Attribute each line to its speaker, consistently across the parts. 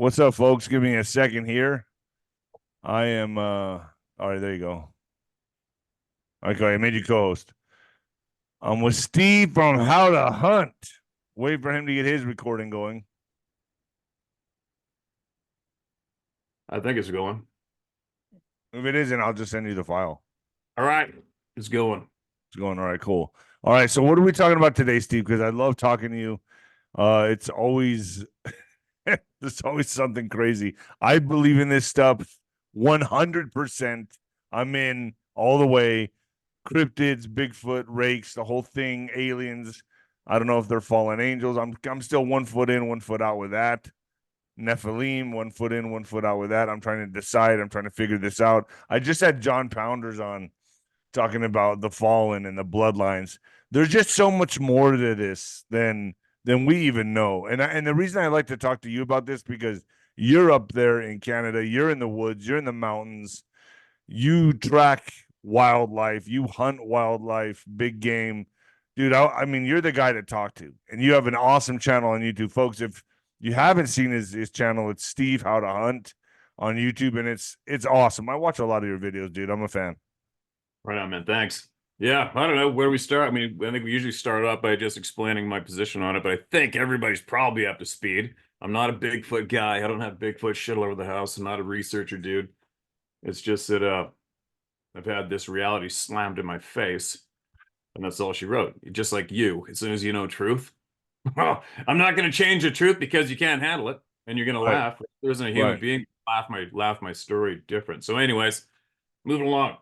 Speaker 1: What's up, folks? Give me a second here. I am all right, there you go. Okay, I made you co-host. I'm with Steve from How to Hunt. Wait for him to get his recording going.
Speaker 2: I think it's going.
Speaker 1: If it isn't, I'll just send you the file.
Speaker 2: All right, it's going.
Speaker 1: It's going. All right, cool. All right, so what are we talking about today, Steve? Because I love talking to you. It's always there's always something crazy. I believe in this stuff 100%. I'm in all the way. Cryptids, Bigfoot, rakes, the whole thing, aliens. I don't know if they're fallen angels. I'm still 1 foot in, 1 foot out with that. Nephilim, 1 foot in, 1 foot out with that. I'm trying to decide. I'm trying to figure this out. I just had John Pounders on talking about the fallen and the bloodlines. There's just so much more to this than we even know. And the reason I like to talk to you about this because you're up there in Canada, you're in the woods, you're in the mountains, you track wildlife, you hunt wildlife, big game. Dude, I mean, you're the guy to talk to. And you have an awesome channel on YouTube. Folks, if you haven't seen his channel, it's Steve How to Hunt on YouTube, and it's awesome. I watch a lot of your videos, dude. I'm a fan.
Speaker 2: Right on, man. Thanks. Yeah, I don't know where we start. I mean, I think we usually start off by just explaining my position on it, but I think everybody's probably up to speed. I'm not a Bigfoot guy. I don't have Bigfoot shit all over the house. I'm not a researcher, dude. It's just that I've had this reality slammed in my face, and that's all she wrote. Just like you, as soon as you know truth, well, I'm not going to change the truth because you can't handle it, and you're going to laugh. There isn't a human being laugh my story different. So, anyways, moving along.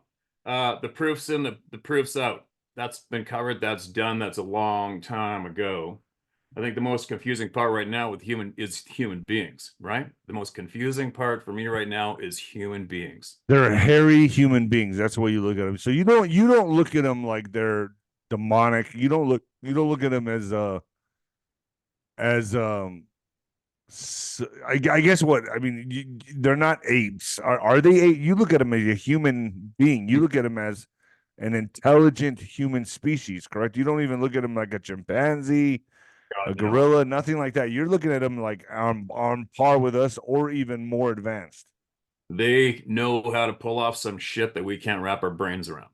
Speaker 2: The proof's in, the proof's out. That's been covered. That's done. That's a long time ago. I think the most confusing part right now with human beings, right? The most confusing part for me right now is human beings.
Speaker 1: They're hairy human beings. That's the way you look at them. So you don't look at them like they're demonic. You don't look at them as I guess what I mean. They're not apes. Are they? You look at them as a human being. You look at them as an intelligent human species. Correct. You don't even look at them like a chimpanzee, a gorilla, nothing like that. You're looking at them like on par with us or even more advanced.
Speaker 2: They know how to pull off some shit that we can't wrap our brains around.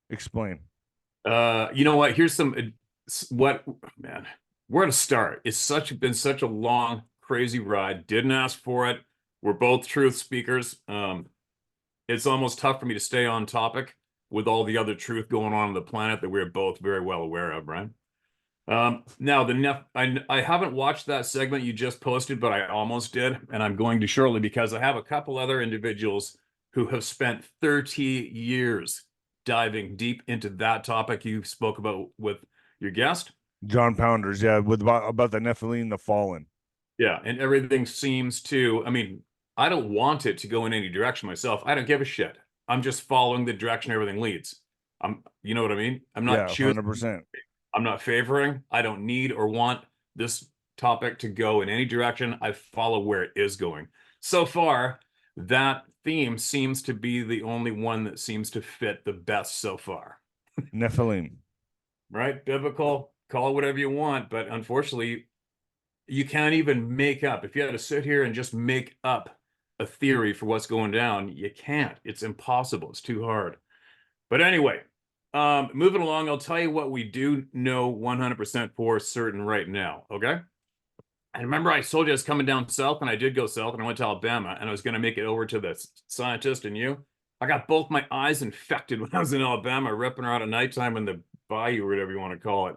Speaker 1: Explain.
Speaker 2: You know what? Here's what, man, where to start? It's been such a long, crazy ride. Didn't ask for it. We're both truth speakers. It's almost tough for me to stay on topic with all the other truth going on the planet that we're both very well aware of, right? Now I haven't watched that segment you just posted, but I almost did, and I'm going to shortly because I have a couple other individuals who have spent 30 years diving deep into that topic you spoke about with your guest.
Speaker 1: John Pounders, yeah, with about the Nephilim, the fallen.
Speaker 2: Yeah, and everything seems to, I mean, I don't want it to go in any direction myself. I don't give a shit. I'm just following the direction everything leads. You know what I mean? I'm not choosing.
Speaker 1: 100%.
Speaker 2: I'm not favoring. I don't need or want this topic to go in any direction. I follow where it is going. So far, that theme seems to be the only one that seems to fit the best so far.
Speaker 1: Nephilim.
Speaker 2: Right? Biblical, call it whatever you want, but unfortunately, you can't even make up. If you had to sit here and just make up a theory for what's going down, you can't. It's impossible. It's too hard. But anyway, moving along, I'll tell you what we do know 100% for certain right now, okay? And remember I told you I was coming down south, and I did go south, and I went to Alabama, and I was going to make it over to the scientist and you. I got both my eyes infected when I was in Alabama, ripping around at nighttime in the bayou or whatever you want to call it.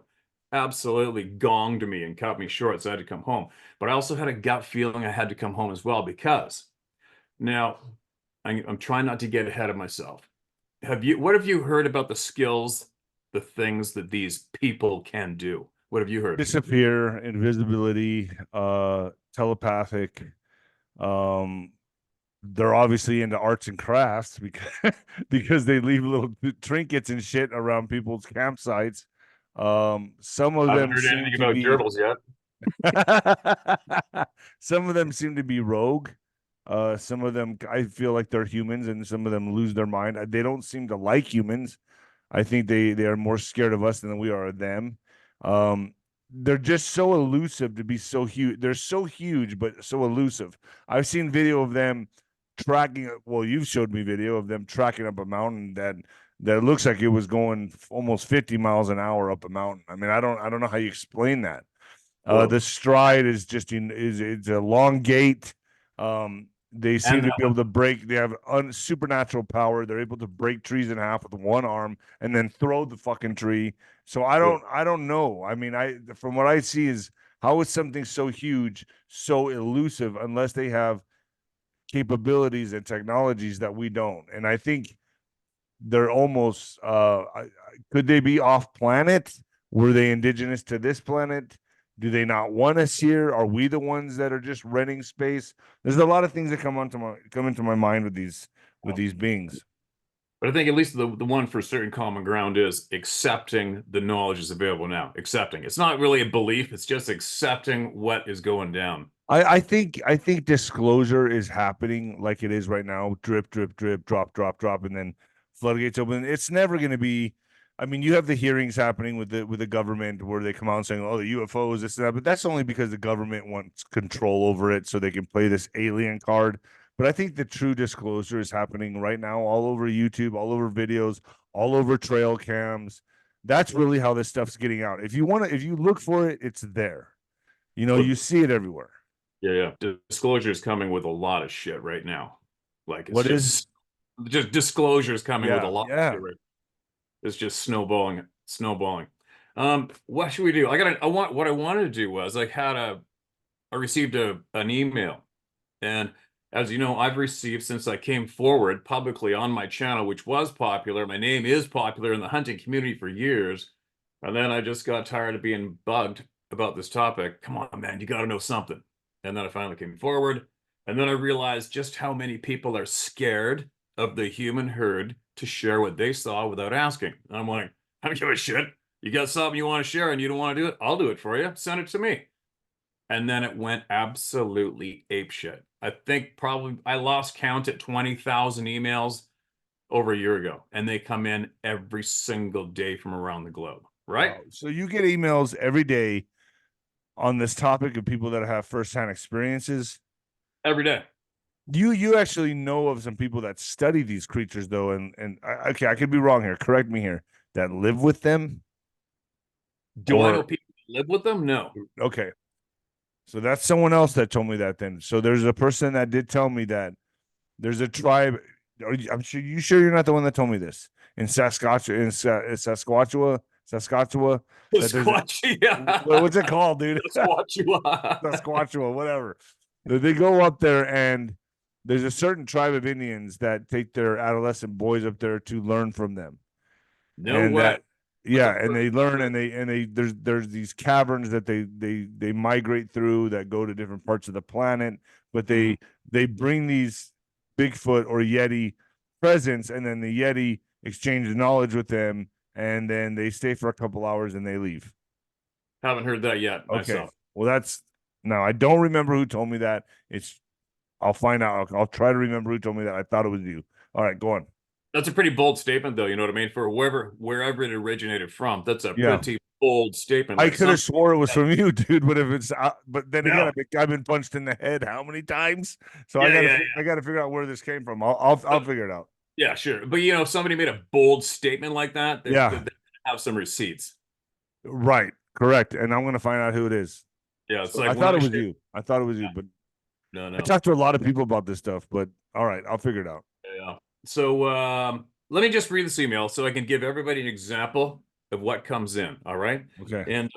Speaker 2: Absolutely gonged me and cut me short, so I had to come home. But I also had a gut feeling I had to come home as well because now I'm trying not to get ahead of myself. What have you heard about the skills, the things that these people can do? What have you heard?
Speaker 1: Disappear, invisibility, telepathic. They're obviously into arts and crafts because they leave little trinkets and shit around people's campsites. Some of them seem to be
Speaker 2: gerbils yet.
Speaker 1: Some of them seem to be rogue. Some of them, I feel like they're humans, and some of them lose their mind. They don't seem to like humans. I think they are more scared of us than we are of them. they're just so elusive to be so huge. They're so huge, but so elusive. I've seen video of them tracking. Well, you've showed me video of them tracking up a mountain that looks like it was going almost 50 miles an hour up a mountain. I mean, I don't know how you explain that.
Speaker 2: Whoa.
Speaker 1: The stride is just it's a long gait. They seem
Speaker 2: And
Speaker 1: to
Speaker 2: that
Speaker 1: be able to break. They have supernatural power. They're able to break trees in half with one arm and then throw the fucking tree. So I don't know. I mean, from what I see is how is something so huge, so elusive, unless they have capabilities and technologies that we don't. And I think they're almost could they be off planet? Were they indigenous to this planet? Do they not want us here? Are we the ones that are just renting space? There's a lot of things that come into my mind with these beings.
Speaker 2: But I think at least the one for certain common ground is accepting the knowledge is available now. Accepting. It's not really a belief, it's just accepting what is going down.
Speaker 1: I think disclosure is happening like it is right now. Drip, drip, drip, drop, drop, drop, and then floodgates open. It's never going to be. I mean, you have the hearings happening with the government where they come out and saying, "Oh, the UFOs, this and that," but that's only because the government wants control over it, so they can play this alien card. But I think the true disclosure is happening right now, all over YouTube, all over videos, all over trail cams. That's really how this stuff's getting out. If you look for it, it's there. You know, you see it everywhere.
Speaker 2: Yeah. Disclosure is coming with a lot of shit right now. Like it's
Speaker 1: What is
Speaker 2: just disclosure is coming with a
Speaker 1: Yeah,
Speaker 2: lot of
Speaker 1: yeah.
Speaker 2: shit right. It's just snowballing. What should we do? What I wanted to do was I received an email. And as you know, I've received since I came forward publicly on my channel, which was popular. My name is popular in the hunting community for years. And then I just got tired of being bugged about this topic. Come on, man, you got to know something. And then I finally came forward. And then I realized just how many people are scared of the human herd to share what they saw without asking. And I'm like, I don't give a shit. You got something you want to share and you don't want to do it? I'll do it for you. Send it to me. And then it went absolutely apeshit. I think probably I lost count at 20,000 emails over a year ago, and they come in every single day from around the globe, right?
Speaker 1: Wow. So you get emails every day on this topic of people that have firsthand experiences.
Speaker 2: Every day.
Speaker 1: You actually know of some people that study these creatures though, okay, I could be wrong here. Correct me here. That live with them.
Speaker 2: Do I know people that live with them? No.
Speaker 1: Okay. So that's someone else that told me that then. So there's a person that did tell me that there's a tribe. I'm sure you're not the one that told me this in Saskatchewan, Saskatchewan.
Speaker 2: Sasquatch, yeah.
Speaker 1: What's it called, dude?
Speaker 2: Sasquatch.
Speaker 1: Whatever. They go up there and there's a certain tribe of Indians that take their adolescent boys up there to learn from them.
Speaker 2: No way.
Speaker 1: And they learn and there's these caverns that they migrate through that go to different parts of the planet, but they bring these Bigfoot or Yeti presents, and then the Yeti exchanges knowledge with them, and then they stay for a couple hours and they leave.
Speaker 2: Haven't heard that yet.
Speaker 1: Okay.
Speaker 2: Myself.
Speaker 1: Well, I don't remember who told me that. I'll find out. I'll try to remember who told me that. I thought it was you. All right, go on.
Speaker 2: That's a pretty bold statement, though. You know what I mean? For wherever it originated from, that's a pretty bold statement.
Speaker 1: I could have swore it was from you, dude. But if it's, but then again, I've been punched in the head how many times? So I gotta figure out where this came from. I'll figure it out.
Speaker 2: Yeah, sure. But if somebody made a bold statement like that, they have some receipts.
Speaker 1: Right. Correct. And I'm gonna find out who it is.
Speaker 2: Yeah, it's like
Speaker 1: I thought it was you. I thought it was you, but
Speaker 2: no.
Speaker 1: I talked to a lot of people about this stuff. But all right, I'll figure it out.
Speaker 2: Yeah. So let me just read this email so I can give everybody an example of what comes in. All right.
Speaker 1: Okay.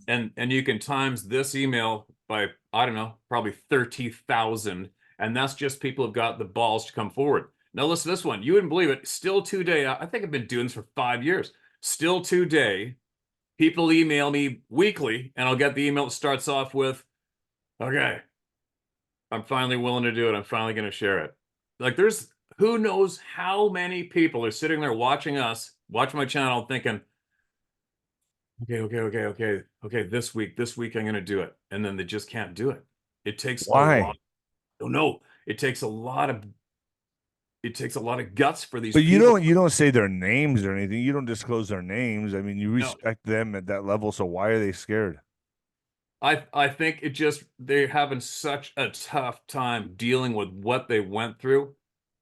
Speaker 2: And you can times this email by, I don't know, probably 30,000. And that's just people who've got the balls to come forward. Now listen to this one. You wouldn't believe it. Still today, I think I've been doing this for 5 years. Still today, people email me weekly, and I'll get the email that starts off with, okay, I'm finally willing to do it. I'm finally going to share it. Like who knows how many people are sitting there watching my channel thinking, okay, this week I'm going to do it. And then they just can't do it. It takes
Speaker 1: Why?
Speaker 2: a lot. Oh no, it takes a lot of guts for these
Speaker 1: but
Speaker 2: people.
Speaker 1: you don't say their names or anything. You don't disclose their names. I mean, you respect them at that level. So why are they scared?
Speaker 2: I think it just they're having such a tough time dealing with what they went through.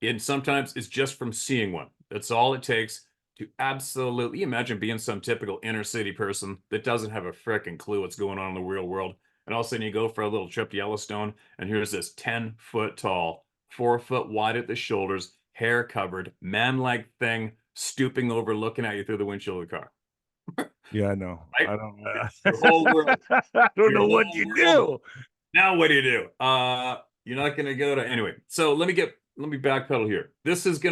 Speaker 2: And sometimes it's just from seeing one. That's all it takes to absolutely imagine being some typical inner city person that doesn't have a frickin' clue what's going on in the real world. And all of a sudden you go for a little trip to Yellowstone, and here's this 10-foot tall, 4 foot wide at the shoulders, hair covered, man-like thing stooping over, looking at you through the windshield of the car.
Speaker 1: Yeah, I know.
Speaker 2: Right?
Speaker 1: I don't.
Speaker 2: Your whole world,
Speaker 1: I don't
Speaker 2: your
Speaker 1: know what
Speaker 2: whole
Speaker 1: you
Speaker 2: world.
Speaker 1: do.
Speaker 2: Now what do you do? You're not gonna go to anyway. So let me backpedal here. This is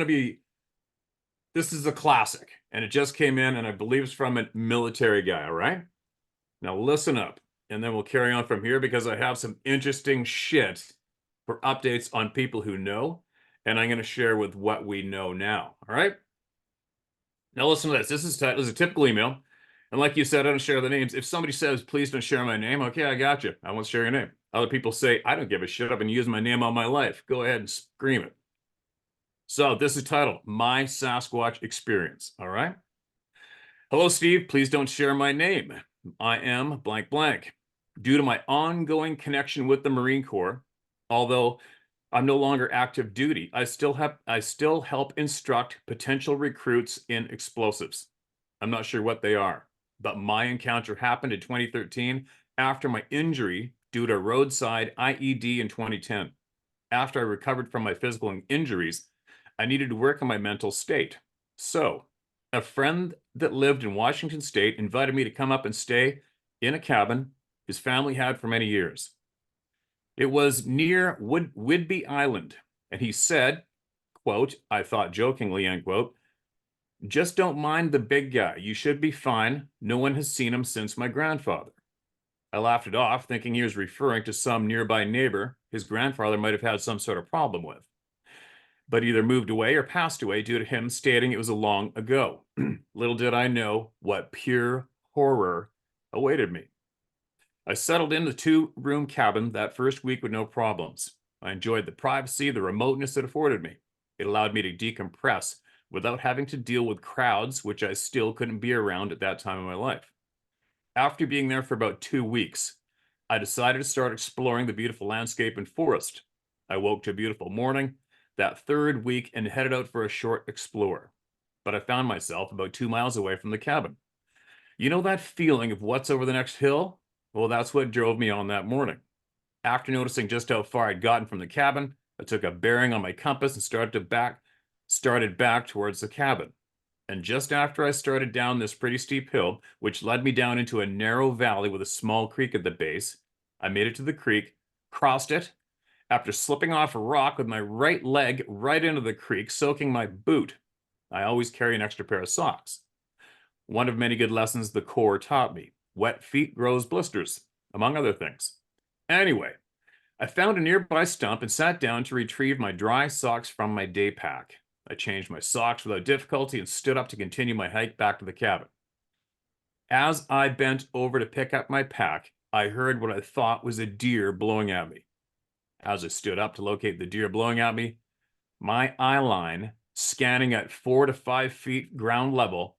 Speaker 2: a classic, and it just came in, and I believe it's from a military guy. All right. Now listen up, and then we'll carry on from here because I have some interesting shit for updates on people who know, and I'm gonna share with what we know now. All right. Now listen to this. This is a typical email. And like you said, I don't share the names. If somebody says, please don't share my name, okay, I got you. I won't share your name. Other people say, I don't give a shit. I've been using my name all my life. Go ahead and scream it. So this is titled My Sasquatch Experience. All right. Hello, Steve. Please don't share my name. I am blank blank. Due to my ongoing connection with the Marine Corps, although I'm no longer active duty, I still help instruct potential recruits in explosives. I'm not sure what they are, but my encounter happened in 2013 after my injury due to roadside IED in 2010. After I recovered from my physical injuries, I needed to work on my mental state. So, a friend that lived in Washington State invited me to come up and stay in a cabin his family had for many years. It was near Whidbey Island, and he said, quote, I thought jokingly, end quote, just don't mind the big guy. You should be fine. No one has seen him since my grandfather. I laughed it off, thinking he was referring to some nearby neighbor his grandfather might have had some sort of problem with, but either moved away or passed away due to him stating it was a long ago. Little did I know what pure horror awaited me. I settled in the 2-room cabin that first week with no problems. I enjoyed the privacy, the remoteness it afforded me. It allowed me to decompress without having to deal with crowds, which I still couldn't be around at that time in my life. After being there for about 2 weeks, I decided to start exploring the beautiful landscape and forest. I woke to a beautiful morning that 3rd week and headed out for a short explore. But I found myself about 2 miles away from the cabin. You know that feeling of what's over the next hill? Well, that's what drove me on that morning. After noticing just how far I'd gotten from the cabin, I took a bearing on my compass and started back towards the cabin. And just after I started down this pretty steep hill, which led me down into a narrow valley with a small creek at the base, I made it to the creek, crossed it, after slipping off a rock with my right leg right into the creek, soaking my boot. I always carry an extra pair of socks. One of many good lessons the Corps taught me. Wet feet grows blisters, among other things. Anyway, I found a nearby stump and sat down to retrieve my dry socks from my day pack. I changed my socks without difficulty and stood up to continue my hike back to the cabin. As I bent over to pick up my pack, I heard what I thought was a deer blowing at me. As I stood up to locate the deer blowing at me, my eye line scanning at 4 to 5 feet ground level,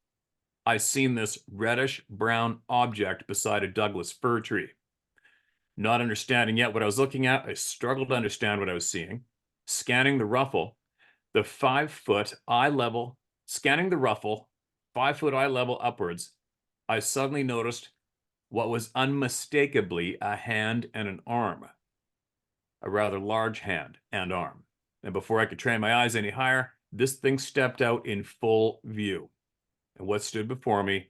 Speaker 2: I seen this reddish-brown object beside a Douglas fir tree. Not understanding yet what I was looking at, I struggled to understand what I was seeing. Scanning the ruffle, the 5-foot eye level, scanning the ruffle, 5-foot eye level upwards, I suddenly noticed what was unmistakably a hand and an arm. A rather large hand and arm. And before I could train my eyes any higher, this thing stepped out in full view. And what stood before me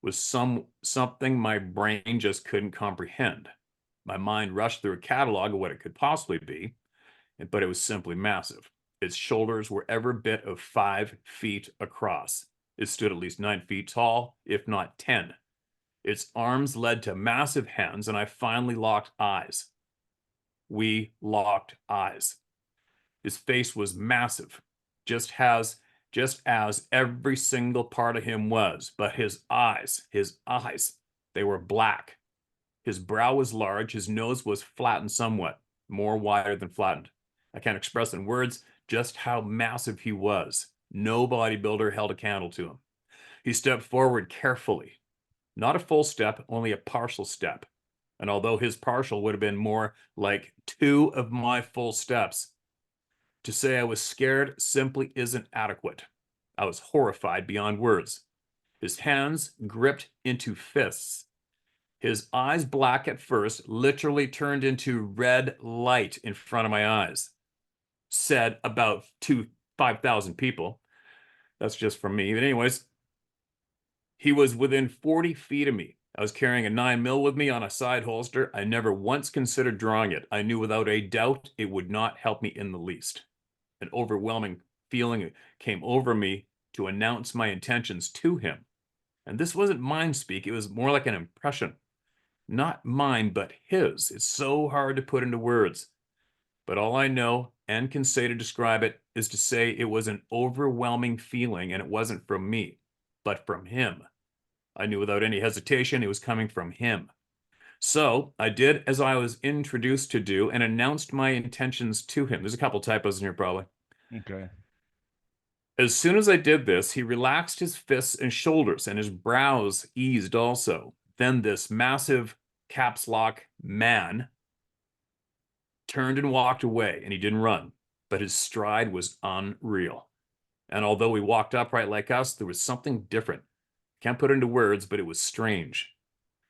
Speaker 2: was something my brain just couldn't comprehend. My mind rushed through a catalog of what it could possibly be, but it was simply massive. Its shoulders were every bit of 5 feet across. It stood at least 9 feet tall, if not 10. Its arms led to massive hands, and I finally locked eyes. We locked eyes. His face was massive, just as every single part of him was, but his eyes, they were black. His brow was large, his nose was flattened somewhat, more wider than flattened. I can't express in words just how massive he was. No bodybuilder held a candle to him. He stepped forward carefully. Not a full step, only a partial step. And although his partial would have been more like 2 of my full steps, to say I was scared simply isn't adequate. I was horrified beyond words. His hands gripped into fists. His eyes, black at first, literally turned into red light in front of my eyes. Said about 5,000 people. That's just from me. But anyways, he was within 40 feet of me. I was carrying a 9mm with me on a side holster. I never once considered drawing it. I knew without a doubt it would not help me in the least. An overwhelming feeling came over me to announce my intentions to him. And this wasn't mind speak. It was more like an impression. Not mine, but his. It's so hard to put into words. But all I know and can say to describe it is to say it was an overwhelming feeling, and it wasn't from me, but from him. I knew without any hesitation it was coming from him. So I did as I was introduced to do and announced my intentions to him. There's a couple typos in here probably.
Speaker 1: Okay.
Speaker 2: As soon as I did this, he relaxed his fists and shoulders, and his brows eased also. Then this massive caps lock man turned and walked away, and he didn't run, but his stride was unreal. And although he walked upright like us, there was something different. Can't put it into words, but it was strange.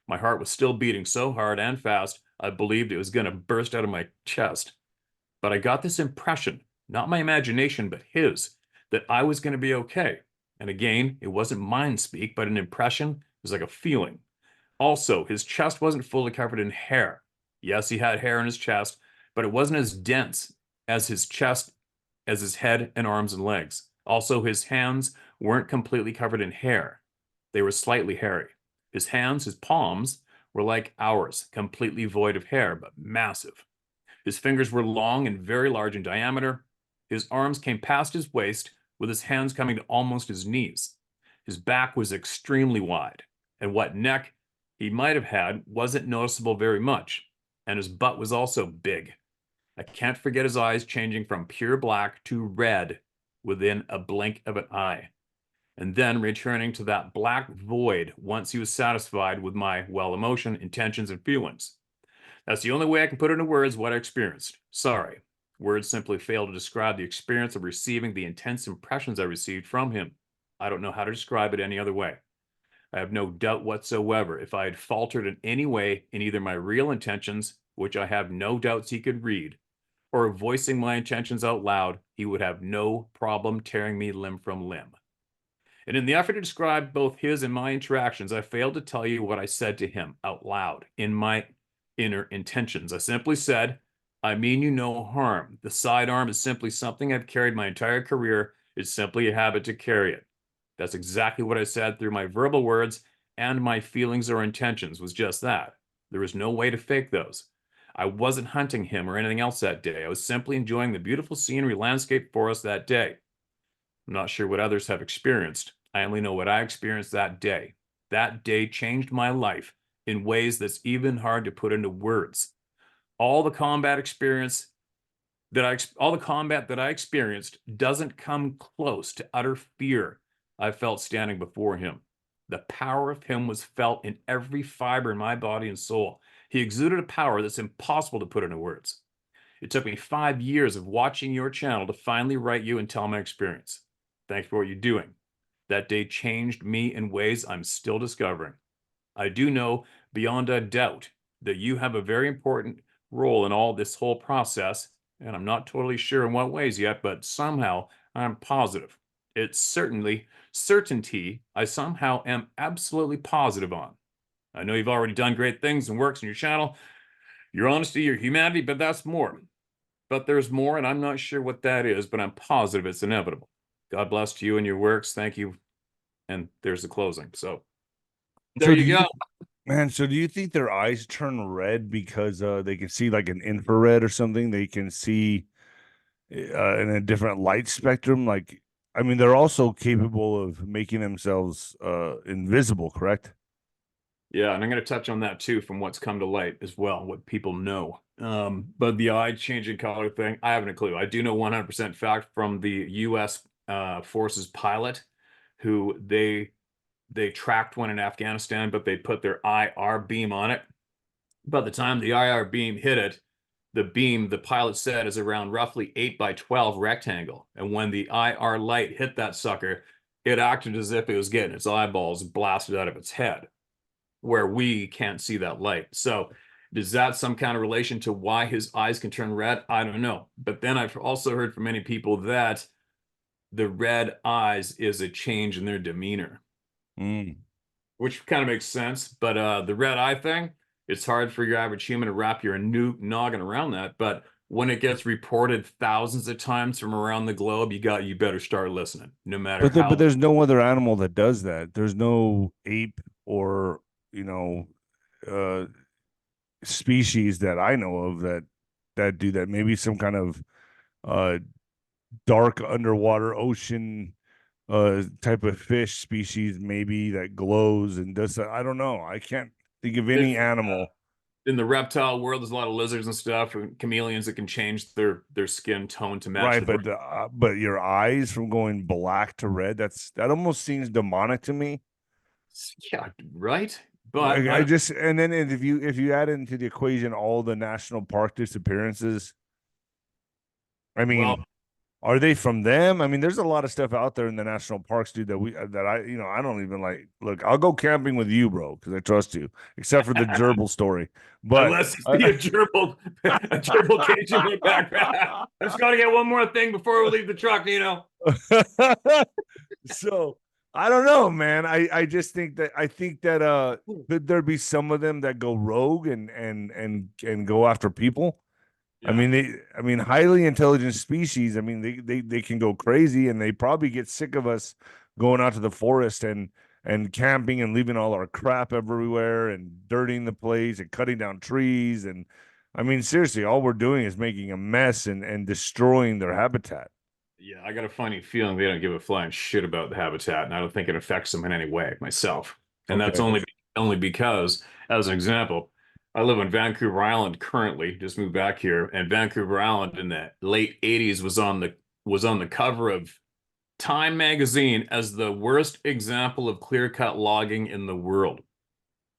Speaker 2: My heart was still beating so hard and fast, I believed it was going to burst out of my chest. But I got this impression, not my imagination, but his, that I was going to be okay. And again, it wasn't mind speak, but an impression. It was like a feeling. Also, his chest wasn't fully covered in hair. Yes, he had hair in his chest, but it wasn't as dense as his chest, as his head and arms and legs. Also, his hands weren't completely covered in hair. They were slightly hairy. His hands, his palms, were like ours, completely void of hair, but massive. His fingers were long and very large in diameter. His arms came past his waist, with his hands coming to almost his knees. His back was extremely wide, and what neck he might have had wasn't noticeable very much, and his butt was also big. I can't forget his eyes changing from pure black to red within a blink of an eye, and then returning to that black void once he was satisfied with my, well, emotion, intentions, and feelings. That's the only way I can put into words what I experienced. Sorry. Words simply fail to describe the experience of receiving the intense impressions I received from him. I don't know how to describe it any other way. I have no doubt whatsoever if I had faltered in any way in either my real intentions, which I have no doubts he could read, or voicing my intentions out loud, he would have no problem tearing me limb from limb. And in the effort to describe both his and my interactions, I failed to tell you what I said to him out loud in my inner intentions. I simply said, I mean you no harm. The sidearm is simply something I've carried my entire career. It's simply a habit to carry it. That's exactly what I said through my verbal words, and my feelings or intentions was just that. There was no way to fake those. I wasn't hunting him or anything else that day. I was simply enjoying the beautiful scenery landscape for us that day. I'm not sure what others have experienced. I only know what I experienced that day. That day changed my life in ways that's even hard to put into words. All the combat that I experienced doesn't come close to utter fear I felt standing before him. The power of him was felt in every fiber in my body and soul. He exuded a power that's impossible to put into words. It took me 5 years of watching your channel to finally write you and tell my experience. Thanks for what you're doing. That day changed me in ways I'm still discovering. I do know beyond a doubt that you have a very important role in all this whole process, and I'm not totally sure in what ways yet, but somehow I'm positive. It's certainty I somehow am absolutely positive on. I know you've already done great things and works in your channel, your honesty, your humanity, but that's more. But there's more, and I'm not sure what that is, but I'm positive it's inevitable. God bless to you and your works. Thank you. And there's the closing. So there you go.
Speaker 1: Man, so do you think their eyes turn red because they can see like an infrared or something? They can see in a different light spectrum. Like, I mean, they're also capable of making themselves invisible, correct?
Speaker 2: Yeah, and I'm going to touch on that too from what's come to light as well, what people know. But the eye changing color thing, I haven't a clue. I do know 100% fact from the U.S. Forces pilot who they tracked one in Afghanistan, but they put their IR beam on it. By the time the IR beam hit it, the beam, the pilot said, is around roughly 8 by 12 rectangle. And when the IR light hit that sucker, it acted as if it was getting its eyeballs blasted out of its head, where we can't see that light. So is that some kind of relation to why his eyes can turn red? I don't know. But then I've also heard from many people that the red eyes is a change in their demeanor, which kind of makes sense. But the red eye thing, it's hard for your average human to wrap your new noggin around that. But when it gets reported thousands of times from around the globe, you better start listening, no matter
Speaker 1: But
Speaker 2: how.
Speaker 1: there's no other animal that does that. There's no ape or, you know, uh species that I know of that do that. Maybe some kind of uh dark underwater ocean type of fish species maybe that glows and does that. I don't know. I can't think of any
Speaker 2: There's
Speaker 1: animal.
Speaker 2: in the reptile world, there's a lot of lizards and stuff, and chameleons that can change their skin tone to match
Speaker 1: Right,
Speaker 2: the.
Speaker 1: but your eyes from going black to red, that almost seems demonic to me.
Speaker 2: Yeah, right. But
Speaker 1: I just, and then if you add into the equation all the national park disappearances, I
Speaker 2: well,
Speaker 1: mean, are they from them? I mean, there's a lot of stuff out there in the national parks, dude, that I, you know, I don't even like. Look, I'll go camping with you, bro, because I trust you, except for the gerbil story. But
Speaker 2: unless it's be a gerbil, a gerbil cage in my backpack. I just got to get one more thing before we leave the truck, Nino.
Speaker 1: so I don't know, man. I just think that could there be some of them that go rogue and go after people?
Speaker 2: Yeah,
Speaker 1: I mean, highly intelligent species. I mean, they can go crazy, and they probably get sick of us going out to the forest and camping and leaving all our crap everywhere and dirtying the place and cutting down trees. And I mean, seriously, all we're doing is making a mess and destroying their habitat.
Speaker 2: yeah. I got a funny feeling they don't give a flying shit about the habitat, and I don't think it affects them in any way myself. And that's
Speaker 1: Okay.
Speaker 2: only because, as an example, I live on Vancouver Island currently. Just moved back here, and Vancouver Island in the late '80s was on the cover of Time magazine as the worst example of clear-cut logging in the world.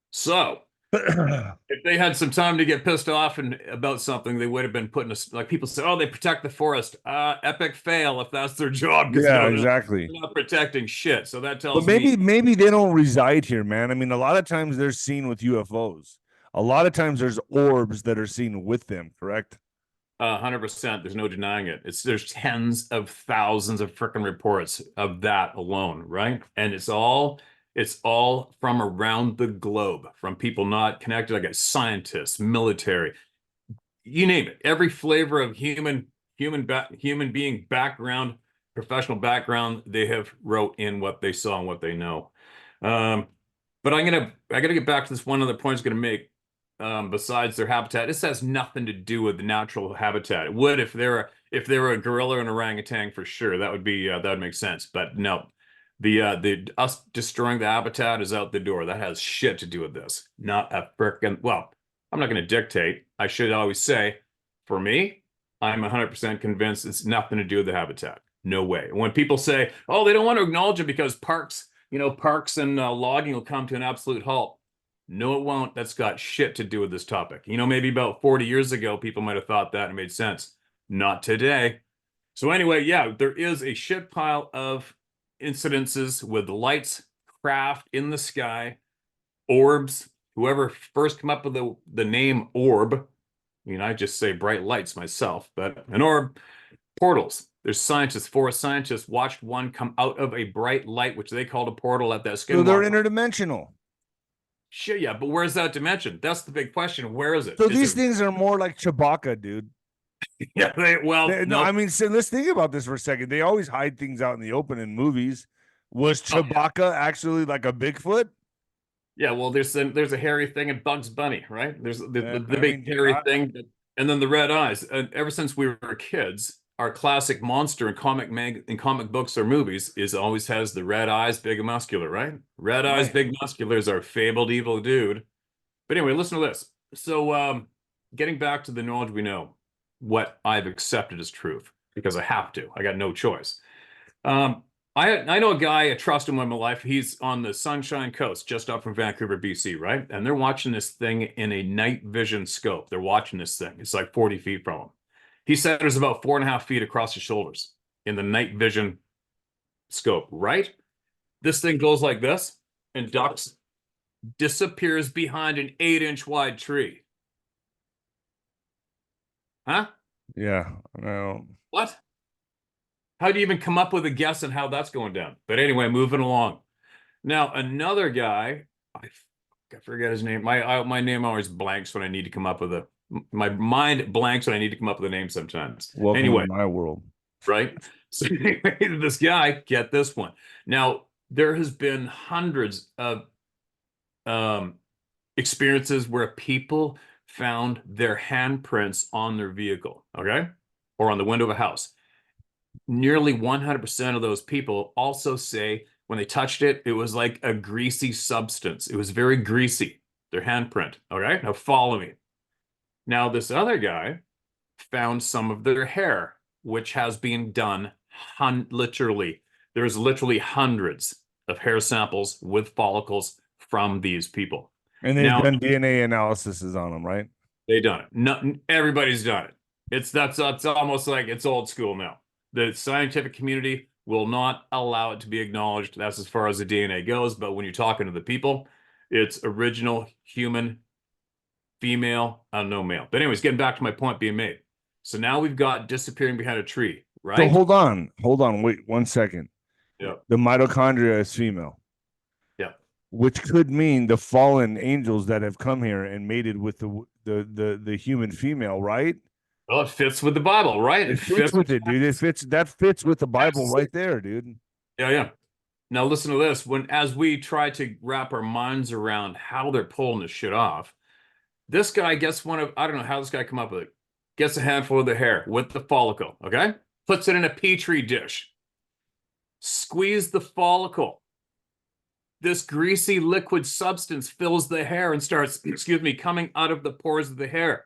Speaker 2: So, if they had some time to get pissed off and about something, they would have been putting a, like people say, oh, they protect the forest. Epic fail if that's their job, because
Speaker 1: Yeah,
Speaker 2: no,
Speaker 1: exactly.
Speaker 2: they're not protecting shit. So that
Speaker 1: But
Speaker 2: tells me
Speaker 1: maybe they don't reside here, man. I mean, a lot of times they're seen with UFOs. A lot of times there's orbs that are seen with them, correct?
Speaker 2: 100%. There's no denying it. There's tens of thousands of freaking reports of that alone, right? And it's all from around the globe, from people not connected. I got scientists, military, you name it. Every flavor of human being background, professional background, they have wrote in what they saw and what they know. Um, but I gotta get back to this one other point I was gonna make. Besides their habitat, this has nothing to do with the natural habitat. It would if they were a gorilla and orangutan for sure. That would be that would make sense. But no, the us destroying the habitat is out the door. That has shit to do with this. Not a frickin' well, I'm not going to dictate. I should always say, for me, I'm 100% convinced it's nothing to do with the habitat. No way. When people say, "Oh, they don't want to acknowledge it because parks and logging will come to an absolute halt." No, it won't. That's got shit to do with this topic. Maybe about 40 years ago, people might have thought that and made sense. Not today. So anyway, yeah, there is a shit pile of incidences with lights, craft in the sky, orbs. Whoever first come up with the name orb, I just say bright lights myself, but an orb, portals. There's scientists, forest scientists watched one come out of a bright light, which they called a portal at that
Speaker 1: So they're
Speaker 2: skinwalker.
Speaker 1: interdimensional.
Speaker 2: Sure, yeah, but where's that dimension? That's the big question. Where is it?
Speaker 1: So
Speaker 2: Is
Speaker 1: these
Speaker 2: it?
Speaker 1: things are more like Chewbacca, dude.
Speaker 2: Yeah, well,
Speaker 1: No,
Speaker 2: no.
Speaker 1: I mean, so let's think about this for a second. They always hide things out in the open in movies. Was
Speaker 2: Oh, yeah.
Speaker 1: Chewbacca actually like a Bigfoot?
Speaker 2: Yeah, well, there's a hairy thing in Bugs Bunny, right? There's the
Speaker 1: I
Speaker 2: big
Speaker 1: mean, dude,
Speaker 2: hairy thing, and then the red eyes. And ever since we were kids, our classic monster in comic books or movies is always has the red eyes, big and muscular, right? Red eyes,
Speaker 1: right.
Speaker 2: big muscular is our fabled evil dude. But anyway, listen to this. So, getting back to the knowledge we know, what I've accepted as truth because I have to. I got no choice. Um, I know a guy, I trust him in my life. He's on the Sunshine Coast, just up from Vancouver, BC, right? And they're watching this thing in a night vision scope. They're watching this thing. It's like 40 feet from him. He said it was about 4.5 feet across his shoulders in the night vision scope, right? This thing goes like this and ducks, disappears behind an 8-inch wide tree. Huh?
Speaker 1: Yeah. No.
Speaker 2: What? How do you even come up with a guess on how that's going down? But anyway, moving along. Now, another guy, I forget his name. My name always blanks when I need to come up with a, my mind blanks when I need to come up with a name sometimes.
Speaker 1: Welcome
Speaker 2: Anyway,
Speaker 1: to my world.
Speaker 2: right? So anyway, this guy, get this one. Now, there has been hundreds of experiences where people found their handprints on their vehicle, okay? Or on the window of a house. Nearly 100% of those people also say when they touched it, it was like a greasy substance. It was very greasy, their handprint, okay? Now follow me. Now this other guy found some of their hair, which has been done literally. There's literally hundreds of hair samples with follicles from these people.
Speaker 1: And they've done DNA analysis on them, right?
Speaker 2: They've done it. No, everybody's done it. That's almost like it's old school now. The scientific community will not allow it to be acknowledged. That's as far as the DNA goes. But when you're talking to the people, it's original human, female, no male. But anyways, getting back to my point being made. So now we've got disappearing behind a tree, right?
Speaker 1: So hold on, wait 1 second.
Speaker 2: Yeah.
Speaker 1: The mitochondria is female.
Speaker 2: Yeah.
Speaker 1: Which could mean the fallen angels that have come here and mated with the human female, right?
Speaker 2: Well, it fits with the Bible, right?
Speaker 1: It fits with it, dude. That fits with the Bible right there, dude.
Speaker 2: Yeah, yeah. Now listen to this. As we try to wrap our minds around how they're pulling this shit off, this guy gets I don't know how this guy come up with it. Gets a handful of the hair with the follicle, okay? Puts it in a petri dish. Squeeze the follicle. This greasy liquid substance fills the hair and starts, coming out of the pores of the hair.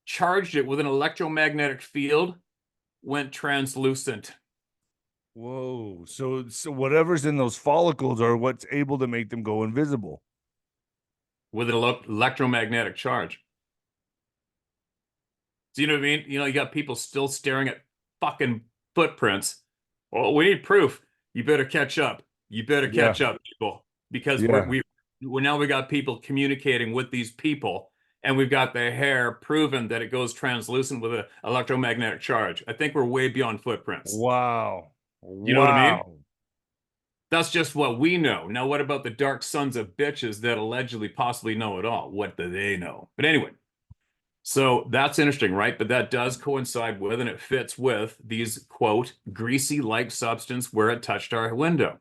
Speaker 2: Charged it with an electromagnetic field, went translucent.
Speaker 1: Whoa. So whatever's in those follicles are what's able to make them go invisible.
Speaker 2: With an electromagnetic charge. So you know what I mean? You know, you got people still staring at fucking footprints. Well, we need proof. You better catch up. You better catch up, people. Because now we got people communicating with these people. And we've got the hair proven that it goes translucent with an electromagnetic charge. I think we're way beyond footprints.
Speaker 1: Wow.
Speaker 2: You know what I mean? That's just what we know. Now, what about the dark sons of bitches that allegedly possibly know it all? What do they know? But anyway, so that's interesting, right? But that does coincide with, and it fits with these, quote, greasy-like substance where it touched our window.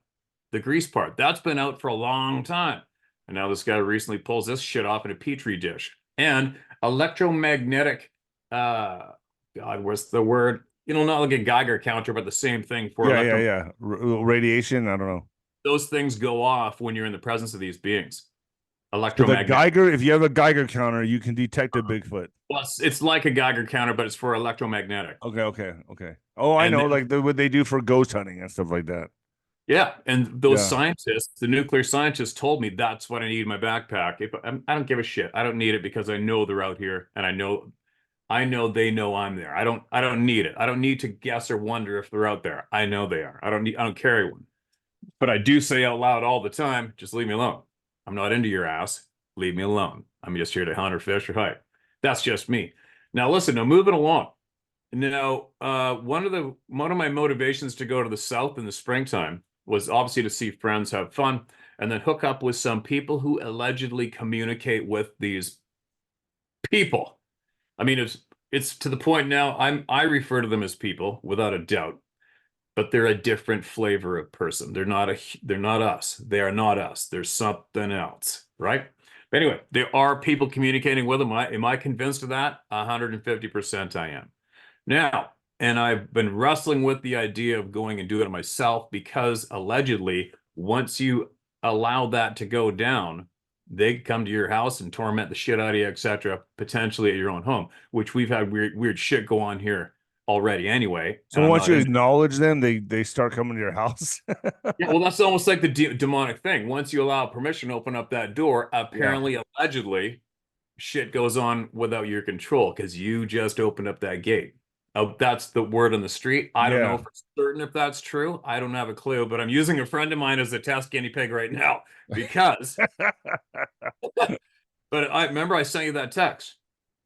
Speaker 2: The grease part. That's been out for a long time. And now this guy recently pulls this shit off in a petri dish. And electromagnetic, God, what's the word? You know, not like a Geiger counter, but the same thing for
Speaker 1: radiation. I don't know.
Speaker 2: Those things go off when you're in the presence of these beings. Electromagnetic.
Speaker 1: So the Geiger, if you have a Geiger counter, you can detect a Bigfoot.
Speaker 2: Plus, it's like a Geiger counter, but it's for electromagnetic.
Speaker 1: Okay. Oh, I know, like what they do for ghost hunting and stuff like that.
Speaker 2: Yeah, and those scientists, the nuclear scientists, told me that's what I need in my backpack. I don't give a shit. I don't need it because I know they're out here, and I know they know I'm there. I don't need it. I don't need to guess or wonder if they're out there. I know they are. I don't carry one. But I do say out loud all the time, just leave me alone. I'm not into your ass. Leave me alone. I'm just here to hunt or fish or hike. That's just me. Now listen, now moving along. Now, one of my motivations to go to the South in the springtime was obviously to see friends, have fun, and then hook up with some people who allegedly communicate with these people. I mean, it's to the point now I refer to them as people without a doubt, but they're a different flavor of person. They're not us. They are not us. They're something else, right? But anyway, there are people communicating with them. Am I convinced of that? 150% I am. Now, and I've been wrestling with the idea of going and doing it myself because allegedly, once you allow that to go down, they come to your house and torment the shit out of you, etc., potentially at your own home, which we've had weird shit go on here already anyway, and
Speaker 1: So
Speaker 2: I'm
Speaker 1: once
Speaker 2: not
Speaker 1: you
Speaker 2: in.
Speaker 1: acknowledge them, they start coming to your house.
Speaker 2: Yeah, well, that's almost like the demonic thing. Once you allow permission to open up that door,
Speaker 1: Yeah.
Speaker 2: apparently, allegedly, shit goes on without your control because you just opened up that gate. Oh, that's the word on the street. I don't know
Speaker 1: Yeah.
Speaker 2: for certain if that's true. I don't have a clue, but I'm using a friend of mine as a test guinea pig right now because, but I remember I sent you that text.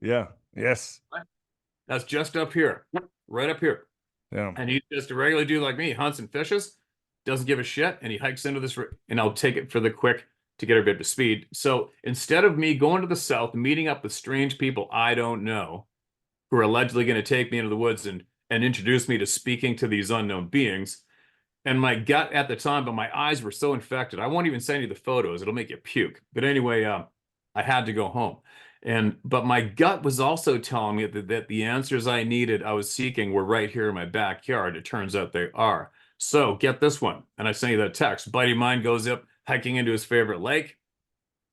Speaker 1: Yeah. Yes.
Speaker 2: That's just up here, right up here.
Speaker 1: Yeah.
Speaker 2: And he's just a regular dude like me. He hunts and fishes, doesn't give a shit, and he hikes into this. And I'll take it for the quick to get her bit to speed. So instead of me going to the south, meeting up with strange people I don't know, who are allegedly going to take me into the woods and introduce me to speaking to these unknown beings, and my gut at the time, but my eyes were so infected. I won't even send you the photos; it'll make you puke. But anyway, I had to go home. But my gut was also telling me that the answers I needed, I was seeking, were right here in my backyard. It turns out they are. So get this one. And I sent you that text. Buddy of mine goes up hiking into his favorite lake.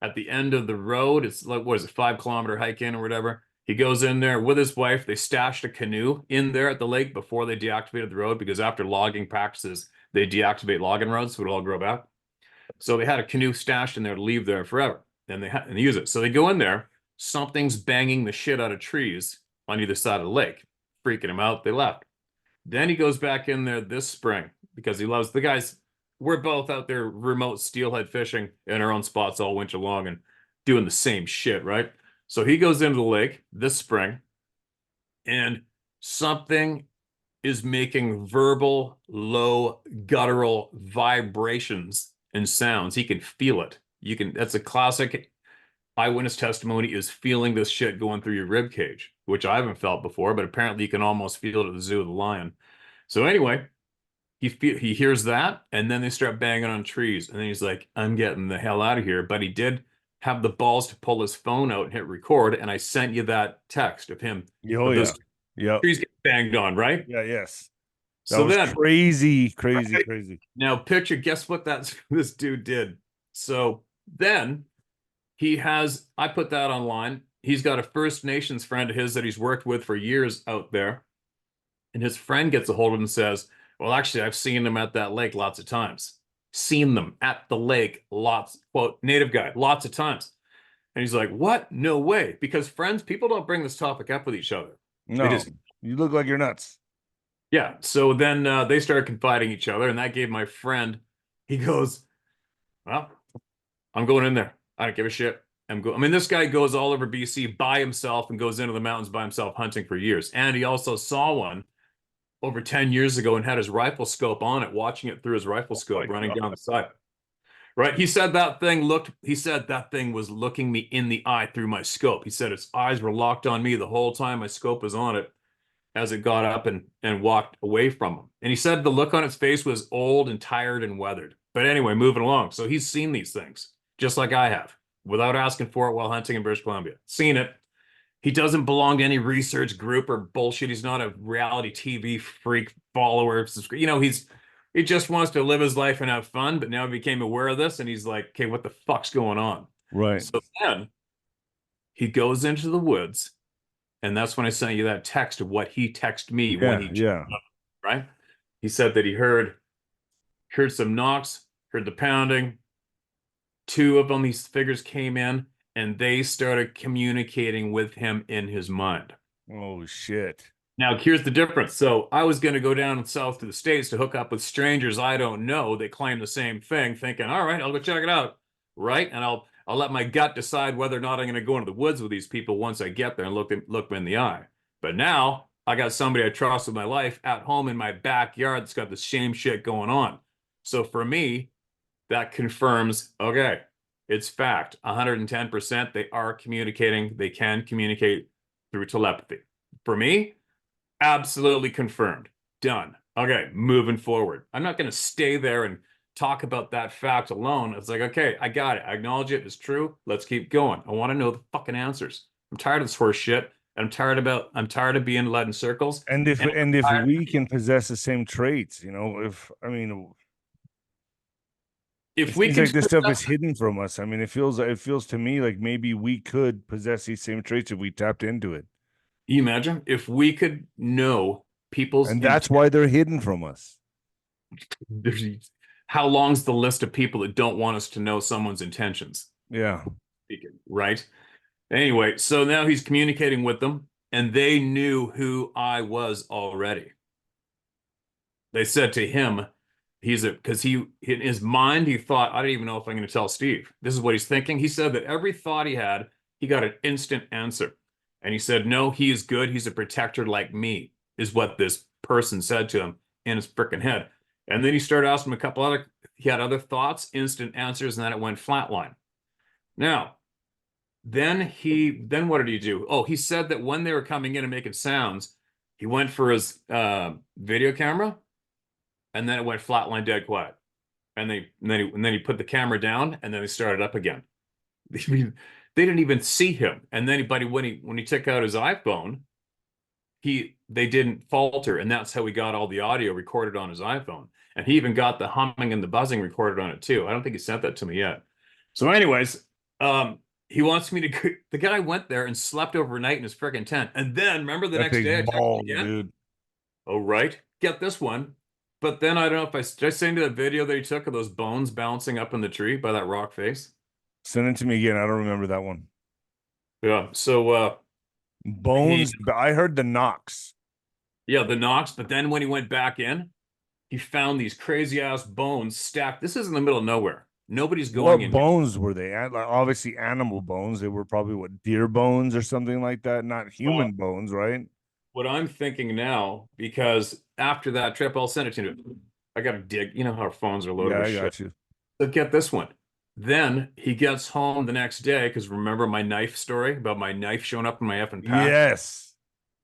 Speaker 2: At the end of the road, it's like, what is it, 5 kilometer hike in or whatever. He goes in there with his wife. They stashed a canoe in there at the lake before they deactivated the road because after logging practices, they deactivate logging roads so it'll all grow back. So they had a canoe stashed in there to leave there forever. And they use it. So they go in there. Something's banging the shit out of trees on either side of the lake, freaking him out. They left. Then he goes back in there this spring because he loves the guys. We're both out there remote steelhead fishing in our own spots all winter long and doing the same shit, right? So he goes into the lake this spring and something is making verbal, low, guttural vibrations and sounds. He can feel it. That's a classic eyewitness testimony, is feeling this shit going through your rib cage, which I haven't felt before, but apparently you can almost feel it at the zoo of the lion. So anyway, he hears that, and then they start banging on trees, and then he's like, I'm getting the hell out of here. But he did have the balls to pull his phone out and hit record, and I sent you that text of him,
Speaker 1: Oh
Speaker 2: of
Speaker 1: yeah.
Speaker 2: those
Speaker 1: Yep.
Speaker 2: trees getting banged on, right?
Speaker 1: Yeah. Yes. That
Speaker 2: So
Speaker 1: was
Speaker 2: then,
Speaker 1: crazy, crazy,
Speaker 2: right,
Speaker 1: crazy.
Speaker 2: now picture, guess what this dude did. So then I put that online. He's got a First Nations friend of his that he's worked with for years out there. And his friend gets a hold of him and says, well, actually, I've seen them at that lake lots of times. Seen them at the lake lots, quote, native guy, lots of times. And he's like, what? No way. Because people don't bring this topic up with each other. They
Speaker 1: No,
Speaker 2: just,
Speaker 1: you look like you're nuts.
Speaker 2: yeah. So then they started confiding each other. And that gave my friend, he goes, well, I'm going in there. I don't give a shit. I mean, this guy goes all over BC by himself and goes into the mountains by himself hunting for years. And he also saw one over 10 years ago and had his rifle scope on it, watching it through his rifle scope running
Speaker 1: God.
Speaker 2: down the side. Right? He said that thing was looking me in the eye through my scope. He said its eyes were locked on me the whole time my scope was on it as it got up and walked away from him. And he said the look on its face was old and tired and weathered. But anyway, moving along. So he's seen these things, just like I have, without asking for it while hunting in British Columbia. Seen it. He doesn't belong to any research group or bullshit. He's not a reality TV freak follower. You know, he just wants to live his life and have fun, but now he became aware of this and he's like, okay, what the fuck's going on?
Speaker 1: Right.
Speaker 2: So then he goes into the woods, and that's when I sent you that text of what he texted me when he
Speaker 1: Yeah.
Speaker 2: right? He said that he heard some knocks, heard the pounding. Two of them, these figures came in and they started communicating with him in his mind.
Speaker 1: Oh shit.
Speaker 2: Now, here's the difference. So I was going to go down south to the States to hook up with strangers I don't know. They claim the same thing, thinking, all right, I'll go check it out. Right. And I'll let my gut decide whether or not I'm going to go into the woods with these people once I get there and look them in the eye. But now I got somebody I trust with my life at home in my backyard that's got the same shit going on. So for me, that confirms, okay, it's fact. 110%, they are communicating. They can communicate through telepathy. For me, absolutely confirmed. Done. Okay, moving forward. I'm not going to stay there and talk about that fact alone. It's like, okay, I got it. I acknowledge it. It's true. Let's keep going. I want to know the fucking answers. I'm tired of this horse shit. I'm tired of being led in circles.
Speaker 1: And if we can possess the same traits,
Speaker 2: If
Speaker 1: it
Speaker 2: we
Speaker 1: seems
Speaker 2: could,
Speaker 1: like this stuff is hidden from us. I mean, it feels to me like maybe we could possess these same traits if we tapped into it.
Speaker 2: you imagine if we could know people's
Speaker 1: And that's why they're hidden from us.
Speaker 2: how long's the list of people that don't want us to know someone's intentions?
Speaker 1: Yeah.
Speaker 2: Right. Anyway, so now he's communicating with them, and they knew who I was already. They said to him, because he in his mind he thought, I don't even know if I'm going to tell Steve. This is what he's thinking. He said that every thought he had, he got an instant answer. And he said, no, he is good. He's a protector like me, is what this person said to him in his freaking head. And then he started asking him a couple other, he had other thoughts, instant answers, and then it went flatline. Now, then what did he do? Oh, he said that when they were coming in and making sounds, he went for his video camera, and then it went flatline, dead quiet. And then he put the camera down, and then he started up again. They didn't even see him. And then, when he took out his iPhone, they didn't falter, and that's how he got all the audio recorded on his iPhone. And he even got the humming and the buzzing recorded on it too. I don't think he sent that to me yet. So, anyways, he wants me to. The guy went there and slept overnight in his freaking tent, and then remember the next day I texted again. Dude. Oh, right. Get this one. But then I don't know if did I send you that video that he took of those bones bouncing up in the tree by that rock face.
Speaker 1: Send it to me again. I don't remember that one.
Speaker 2: Yeah. So
Speaker 1: bones. I heard the knocks.
Speaker 2: Yeah, the knocks. But then when he went back in, he found these crazy ass bones stacked. This is in the middle of nowhere. Nobody's going in.
Speaker 1: What bones were they? Like, obviously animal bones. They were probably deer bones or something like that. Not human bones, right?
Speaker 2: What I'm thinking now, because after that trip, I'll send it to you. I got to dig. You know how our phones are loaded with shit. I got you. So get this one. Then he gets home the next day, because remember my knife story about my knife showing up in my effing pack?
Speaker 1: Yes.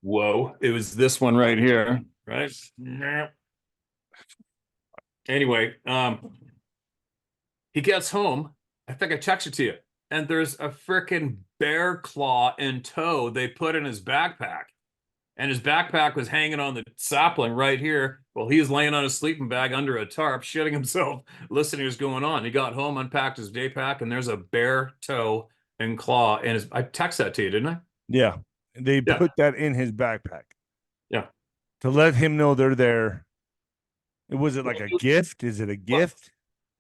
Speaker 2: Whoa. It was this one right here, right? Anyway, he gets home. I think I texted to you. And there's a freaking bear claw in tow they put in his backpack. And his backpack was hanging on the sapling right here. Well, he was laying on his sleeping bag under a tarp, shitting himself, listening to what's going on. He got home, unpacked his day pack, and there's a bear toe and claw in his. I texted that to you, didn't I?
Speaker 1: Yeah. They put that in his backpack.
Speaker 2: Yeah.
Speaker 1: To let him know they're there. Was it like a gift? Is it a gift?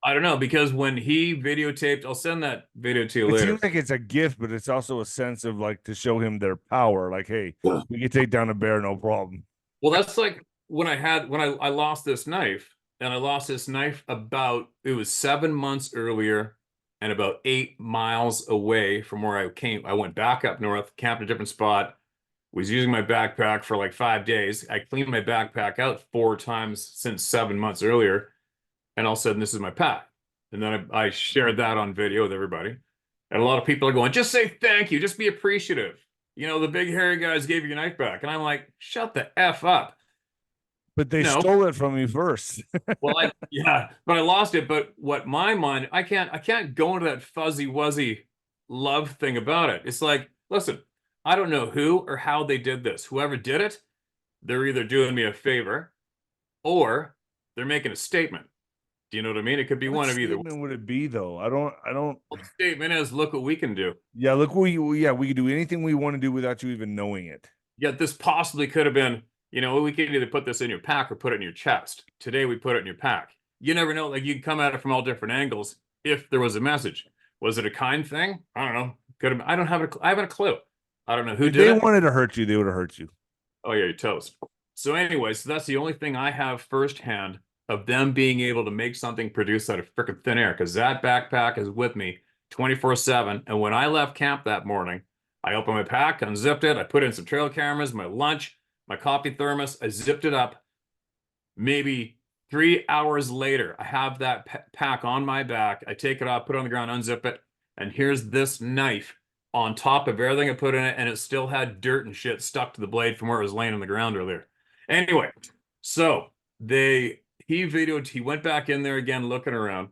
Speaker 2: I don't know, because when he videotaped, I'll send that video to you later.
Speaker 1: It seems like it's a gift, but it's also a sense of like to show him their power. Like, hey, we can take down a bear, no problem.
Speaker 2: Well, that's like when I lost this knife, and I lost this knife it was 7 months earlier and about 8 miles away from where I came. I went back up north, camped in a different spot, was using my backpack for like 5 days. I cleaned my backpack out 4 times since 7 months earlier. And all of a sudden, this is my pack. And then I shared that on video with everybody. And a lot of people are going, just say thank you. Just be appreciative. You know, the big hairy guys gave you your knife back. And I'm like, shut the F up.
Speaker 1: But they stole it from you first.
Speaker 2: Well, but I lost it. But what my mind, I can't go into that fuzzy wuzzy love thing about it. It's like, listen, I don't know who or how they did this. Whoever did it, they're either doing me a favor or they're making a statement. Do you know what I mean? It could be one of either.
Speaker 1: What statement would it be though? I don't.
Speaker 2: Well, the statement is, look what we can do.
Speaker 1: Yeah, look, we can do anything we want to do without you even knowing it.
Speaker 2: Yet this possibly could have been, you know, we can either put this in your pack or put it in your chest. Today we put it in your pack. You never know. Like, you can come at it from all different angles. If there was a message, was it a kind thing? I don't know. Could have. I haven't a clue. I don't know who did it.
Speaker 1: If they wanted to hurt you, they would have hurt you.
Speaker 2: Oh yeah, you're toast. So anyway, so that's the only thing I have firsthand of them being able to make something produce out of freaking thin air, because that backpack is with me 24/7. And when I left camp that morning, I opened my pack, unzipped it, I put in some trail cameras, my lunch, my coffee thermos, I zipped it up. Maybe 3 hours later, I have that pack on my back. I take it off, put it on the ground, unzip it, and here's this knife on top of everything I put in it, and it still had dirt and shit stuck to the blade from where it was laying on the ground earlier. Anyway, so he went back in there again, looking around,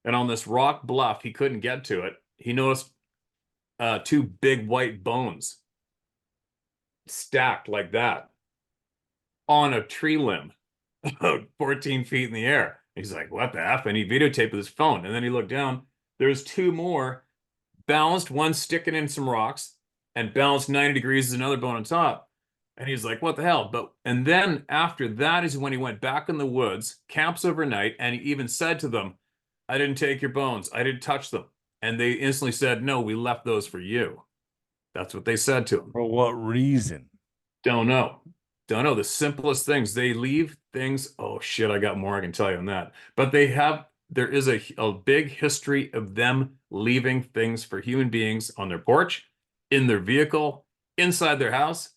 Speaker 2: and on this rock bluff, he couldn't get to it. He noticed 2 big white bones stacked like that on a tree limb, about 14 feet in the air. He's like, what the F? And he videotaped with his phone. And then he looked down. There's 2 more balanced, one sticking in some rocks, and balanced 90 degrees is another bone on top. And he's like, what the hell? And then after that is when he went back in the woods, camps overnight, and he even said to them, I didn't take your bones. I didn't touch them. And they instantly said, no, we left those for you. That's what they said to him.
Speaker 1: For what reason?
Speaker 2: Don't know. Don't know. The simplest things. They leave things. Oh shit, I got more I can tell you on that. But there is a big history of them leaving things for human beings on their porch, in their vehicle, inside their house,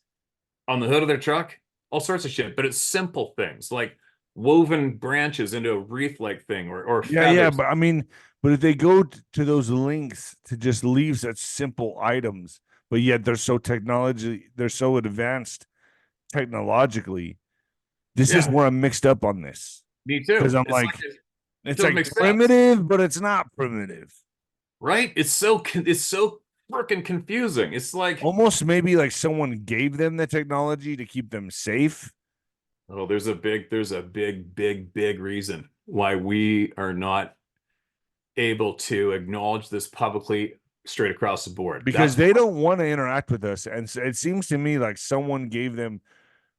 Speaker 2: on the hood of their truck, all sorts of shit. But it's simple things like woven branches into a wreath-like thing, or
Speaker 1: Yeah,
Speaker 2: feathers.
Speaker 1: but I mean, but if they go to those links to just leave such simple items, but yet they're so advanced technologically. This is
Speaker 2: Yeah,
Speaker 1: where I'm mixed up on this
Speaker 2: me
Speaker 1: because
Speaker 2: too.
Speaker 1: I'm
Speaker 2: It's like
Speaker 1: like,
Speaker 2: it
Speaker 1: it's
Speaker 2: doesn't
Speaker 1: like
Speaker 2: make sense,
Speaker 1: primitive, but it's not primitive.
Speaker 2: right? It's so freaking confusing. It's like,
Speaker 1: Almost maybe like someone gave them the technology to keep them safe.
Speaker 2: oh, there's a big reason why we are not able to acknowledge this publicly straight across the board.
Speaker 1: Because
Speaker 2: That's
Speaker 1: they don't want to interact with us. And so it seems to me like someone gave them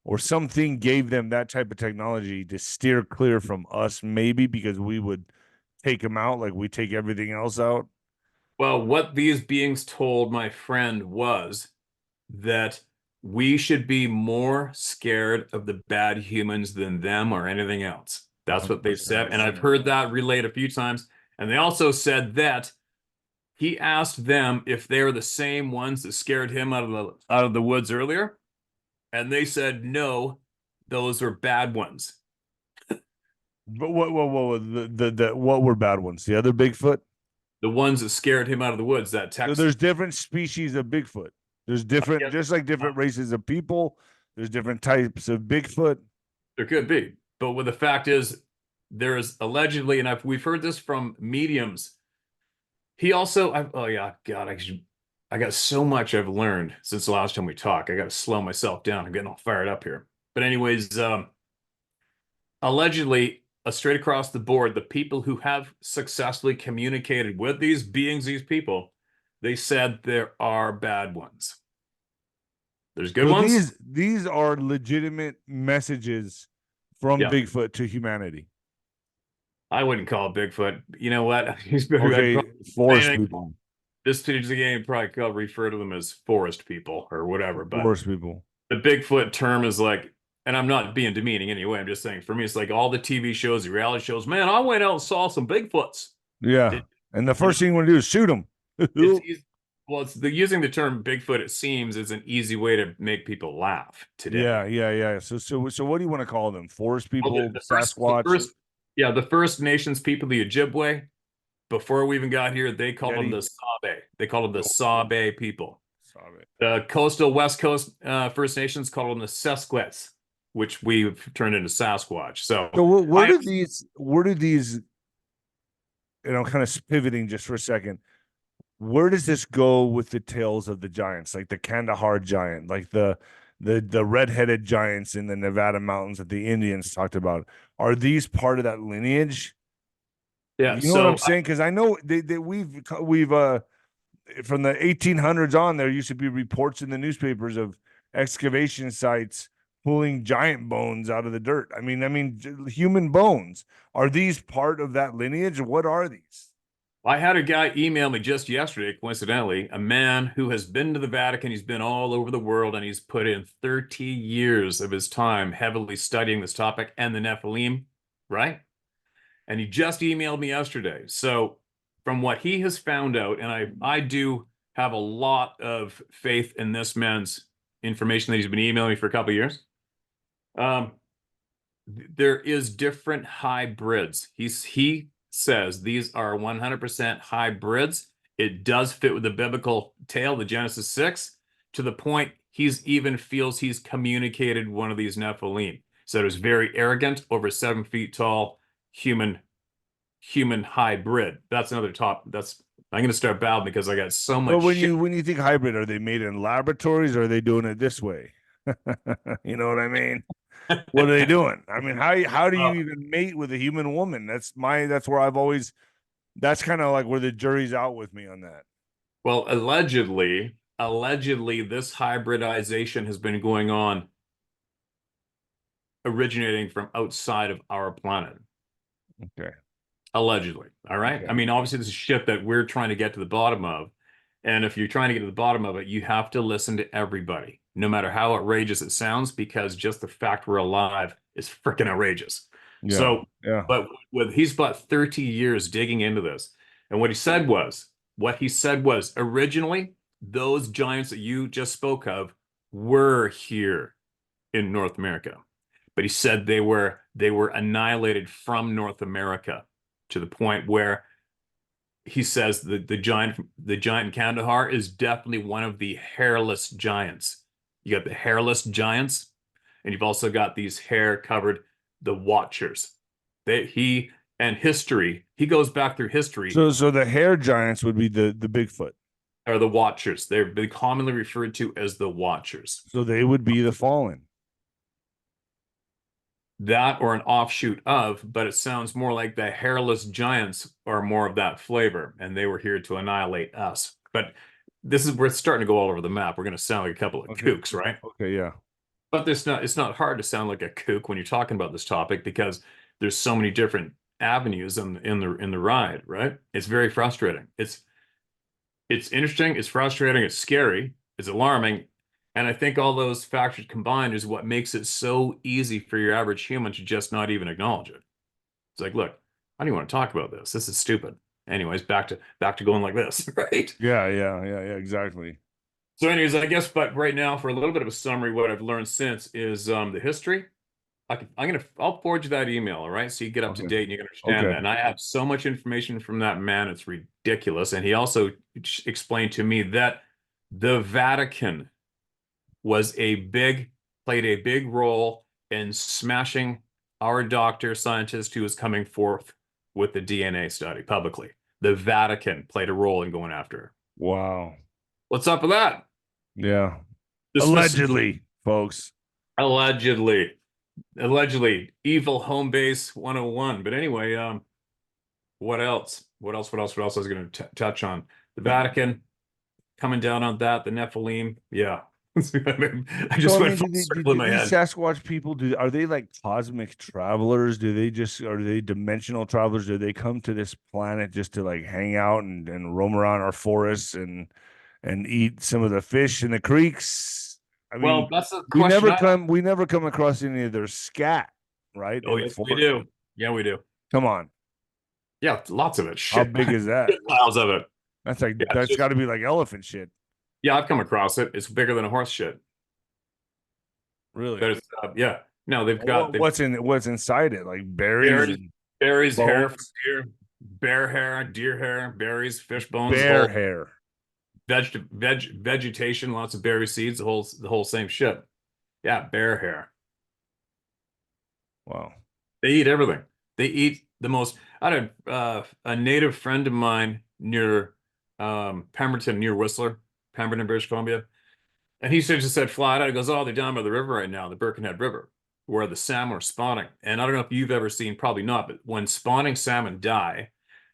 Speaker 1: or something gave them that type of technology to steer clear from us, maybe because we would take them out like we take everything else out.
Speaker 2: well, what these beings told my friend was that we should be more scared of the bad humans than them or anything else. That's what they said.
Speaker 1: 100%.
Speaker 2: And I've heard that relayed a few times. And they also said that he asked them if they were the same ones that scared him out of the woods earlier. And they said no, those are bad ones.
Speaker 1: But what were bad ones? The other Bigfoot?
Speaker 2: The ones that scared him out of the woods, that
Speaker 1: So
Speaker 2: text.
Speaker 1: there's different species of Bigfoot. There's different,
Speaker 2: Yes,
Speaker 1: just like different races of people. There's different types of Bigfoot.
Speaker 2: there could be. But what the fact is, there is allegedly, and we've heard this from mediums. He also, oh yeah, God, I got so much I've learned since the last time we talked. I got to slow myself down. I'm getting all fired up here. But anyways, allegedly, straight across the board, the people who have successfully communicated with these beings, these people, they said there are bad ones. There's good
Speaker 1: So
Speaker 2: ones.
Speaker 1: these are legitimate messages from
Speaker 2: Yeah,
Speaker 1: Bigfoot to humanity.
Speaker 2: I wouldn't call it Bigfoot. You know what?
Speaker 1: Okay, forest
Speaker 2: Anything.
Speaker 1: people.
Speaker 2: This stage of the game probably could refer to them as forest people or whatever. But
Speaker 1: Forest people.
Speaker 2: the Bigfoot term is like, and I'm not being demeaning anyway. I'm just saying for me, it's like all the TV shows, the reality shows. Man, I went out and saw some Bigfoots.
Speaker 1: Yeah.
Speaker 2: It,
Speaker 1: And the
Speaker 2: you know,
Speaker 1: first thing you want to do is shoot them.
Speaker 2: it's easy. Well, it's using the term Bigfoot. It seems is an easy way to make people laugh today.
Speaker 1: Yeah. So what do you want to call them? Forest
Speaker 2: Well,
Speaker 1: people, Sasquatch,
Speaker 2: yeah, the First Nations people, the Ojibwe. Before we even got here, they called them
Speaker 1: Yeti.
Speaker 2: the Sabe. They called them the Sabe people.
Speaker 1: Stop it.
Speaker 2: The coastal West Coast First Nations called them the Sasquatch, which we've turned into Sasquatch. So
Speaker 1: So
Speaker 2: I,
Speaker 1: where do these, kind of pivoting just for a second, where does this go with the tales of the giants, like the Kandahar giant, like the redheaded giants in the Nevada mountains that the Indians talked about? Are these part of that lineage?
Speaker 2: yeah.
Speaker 1: You know what I'm
Speaker 2: So
Speaker 1: saying? Because I know that we've from the 1800s on, there used to be reports in the newspapers of excavation sites pulling giant bones out of the dirt. Human bones. Are these part of that lineage? What are these?
Speaker 2: I had a guy email me just yesterday, coincidentally, a man who has been to the Vatican. He's been all over the world and he's put in 30 years of his time heavily studying this topic and the Nephilim, right? And he just emailed me yesterday. So from what he has found out, and I do have a lot of faith in this man's information that he's been emailing me for a couple of years. There is different hybrids. He says these are 100% hybrids. It does fit with the biblical tale, the Genesis 6, to the point he's even feels he's communicated one of these Nephilim. So it was very arrogant, over 7 feet tall, human hybrid. That's another top. I'm going to start babbling because I got so much
Speaker 1: But when
Speaker 2: shit.
Speaker 1: you think hybrid, are they made in laboratories or are they doing it this way? You know what I mean? What are they doing? I mean, how do you even mate with a human woman? That's where I've always, that's kind of like where the jury's out with me on that.
Speaker 2: Well, allegedly, allegedly this hybridization has been going on originating from outside of our planet.
Speaker 1: Okay.
Speaker 2: Allegedly. All right.
Speaker 1: Okay.
Speaker 2: I mean, obviously, this is shit that we're trying to get to the bottom of. And if you're trying to get to the bottom of it, you have to listen to everybody, no matter how outrageous it sounds, because just the fact we're alive is freaking outrageous.
Speaker 1: Yeah.
Speaker 2: So,
Speaker 1: Yeah.
Speaker 2: but he's about 30 years digging into this. And what he said was originally, those giants that you just spoke of were here in North America. But he said they were annihilated from North America to the point where he says the giant in Kandahar is definitely one of the hairless giants. You got the hairless giants, and you've also got these hair-covered the Watchers. He goes back through history.
Speaker 1: So the hair giants would be the Bigfoot.
Speaker 2: Are the Watchers. They're commonly referred to as the Watchers.
Speaker 1: So they would be the fallen.
Speaker 2: That or an offshoot of, but it sounds more like the hairless giants are more of that flavor, and they were here to annihilate us. But we're starting to go all over the map. We're going to sound like a couple of kooks, right?
Speaker 1: Okay, yeah.
Speaker 2: But it's not hard to sound like a kook when you're talking about this topic because there's so many different avenues in the ride, right? It's very frustrating. It's interesting, it's frustrating, it's scary, it's alarming. And I think all those factors combined is what makes it so easy for your average human to just not even acknowledge it. It's like, look, I don't even want to talk about this. This is stupid. Anyways, back to going like this, right?
Speaker 1: Yeah, exactly.
Speaker 2: So anyways, I guess, but right now for a little bit of a summary, what I've learned since is the history. I'll forward you that email, all right? So you get up to date and you can understand that. And I have so much information from that man, it's ridiculous. And he also explained to me that the Vatican played a big role in smashing our doctor scientist who was coming forth with the DNA study publicly. The Vatican played a role in going after her.
Speaker 1: Wow.
Speaker 2: What's up with that?
Speaker 1: Yeah. Allegedly, folks.
Speaker 2: Allegedly. Evil home base 101. But anyway, what else? What else I was going to touch on? The Vatican coming down on that, the Nephilim. Yeah. I just went full circle in my head.
Speaker 1: Sasquatch people, are they like cosmic travelers? Are they dimensional travelers? Do they come to this planet just to like hang out and roam around our forests and eat some of the fish in the creeks? I mean,
Speaker 2: well, that's a question.
Speaker 1: We never come across any of their scat, right?
Speaker 2: Oh, yes, we do. Yeah, we do.
Speaker 1: Come on.
Speaker 2: Yeah, lots of it. Shit.
Speaker 1: How big is that?
Speaker 2: Piles of it.
Speaker 1: That's like that's got to be like elephant shit.
Speaker 2: Yeah, I've come across it. It's bigger than a horse shit.
Speaker 1: Really?
Speaker 2: But it's, yeah. No, they've got
Speaker 1: what's inside it? Like berries,
Speaker 2: hair from deer, bear hair, deer hair, berries, fish bones,
Speaker 1: bear hair,
Speaker 2: vegetation, lots of berry seeds, the whole same shit. Yeah, bear hair.
Speaker 1: Wow.
Speaker 2: They eat everything. They eat the most. I had a native friend of mine near Pemberton, near Whistler, Pemberton, British Columbia. And he just said flat out, he goes, oh, they're down by the river right now, the Birkenhead River, where the salmon are spawning. And I don't know if you've ever seen, probably not, but when spawning salmon die,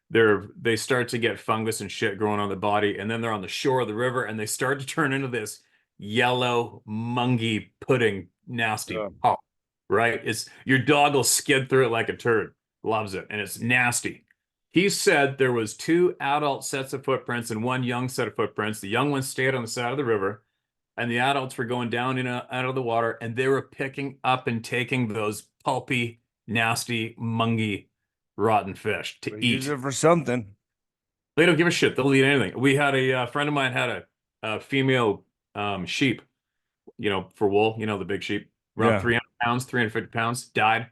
Speaker 2: they start to get fungus and shit growing on their body. And then they're on the shore of the river and they start to turn into this yellow, mungy pudding, nasty pulp, right? Your dog will skid through it like a turd. Loves it. And it's nasty. He said there was 2 adult sets of footprints and 1 young set of footprints. The young ones stayed on the side of the river, and the adults were going down out of the water, and they were picking up and taking those pulpy, nasty, mungy, rotten fish to eat.
Speaker 1: Use it for something.
Speaker 2: They don't give a shit. They'll eat anything. We had a friend of mine had a female sheep, for wool, the big sheep, around 300 pounds, 350 pounds, died.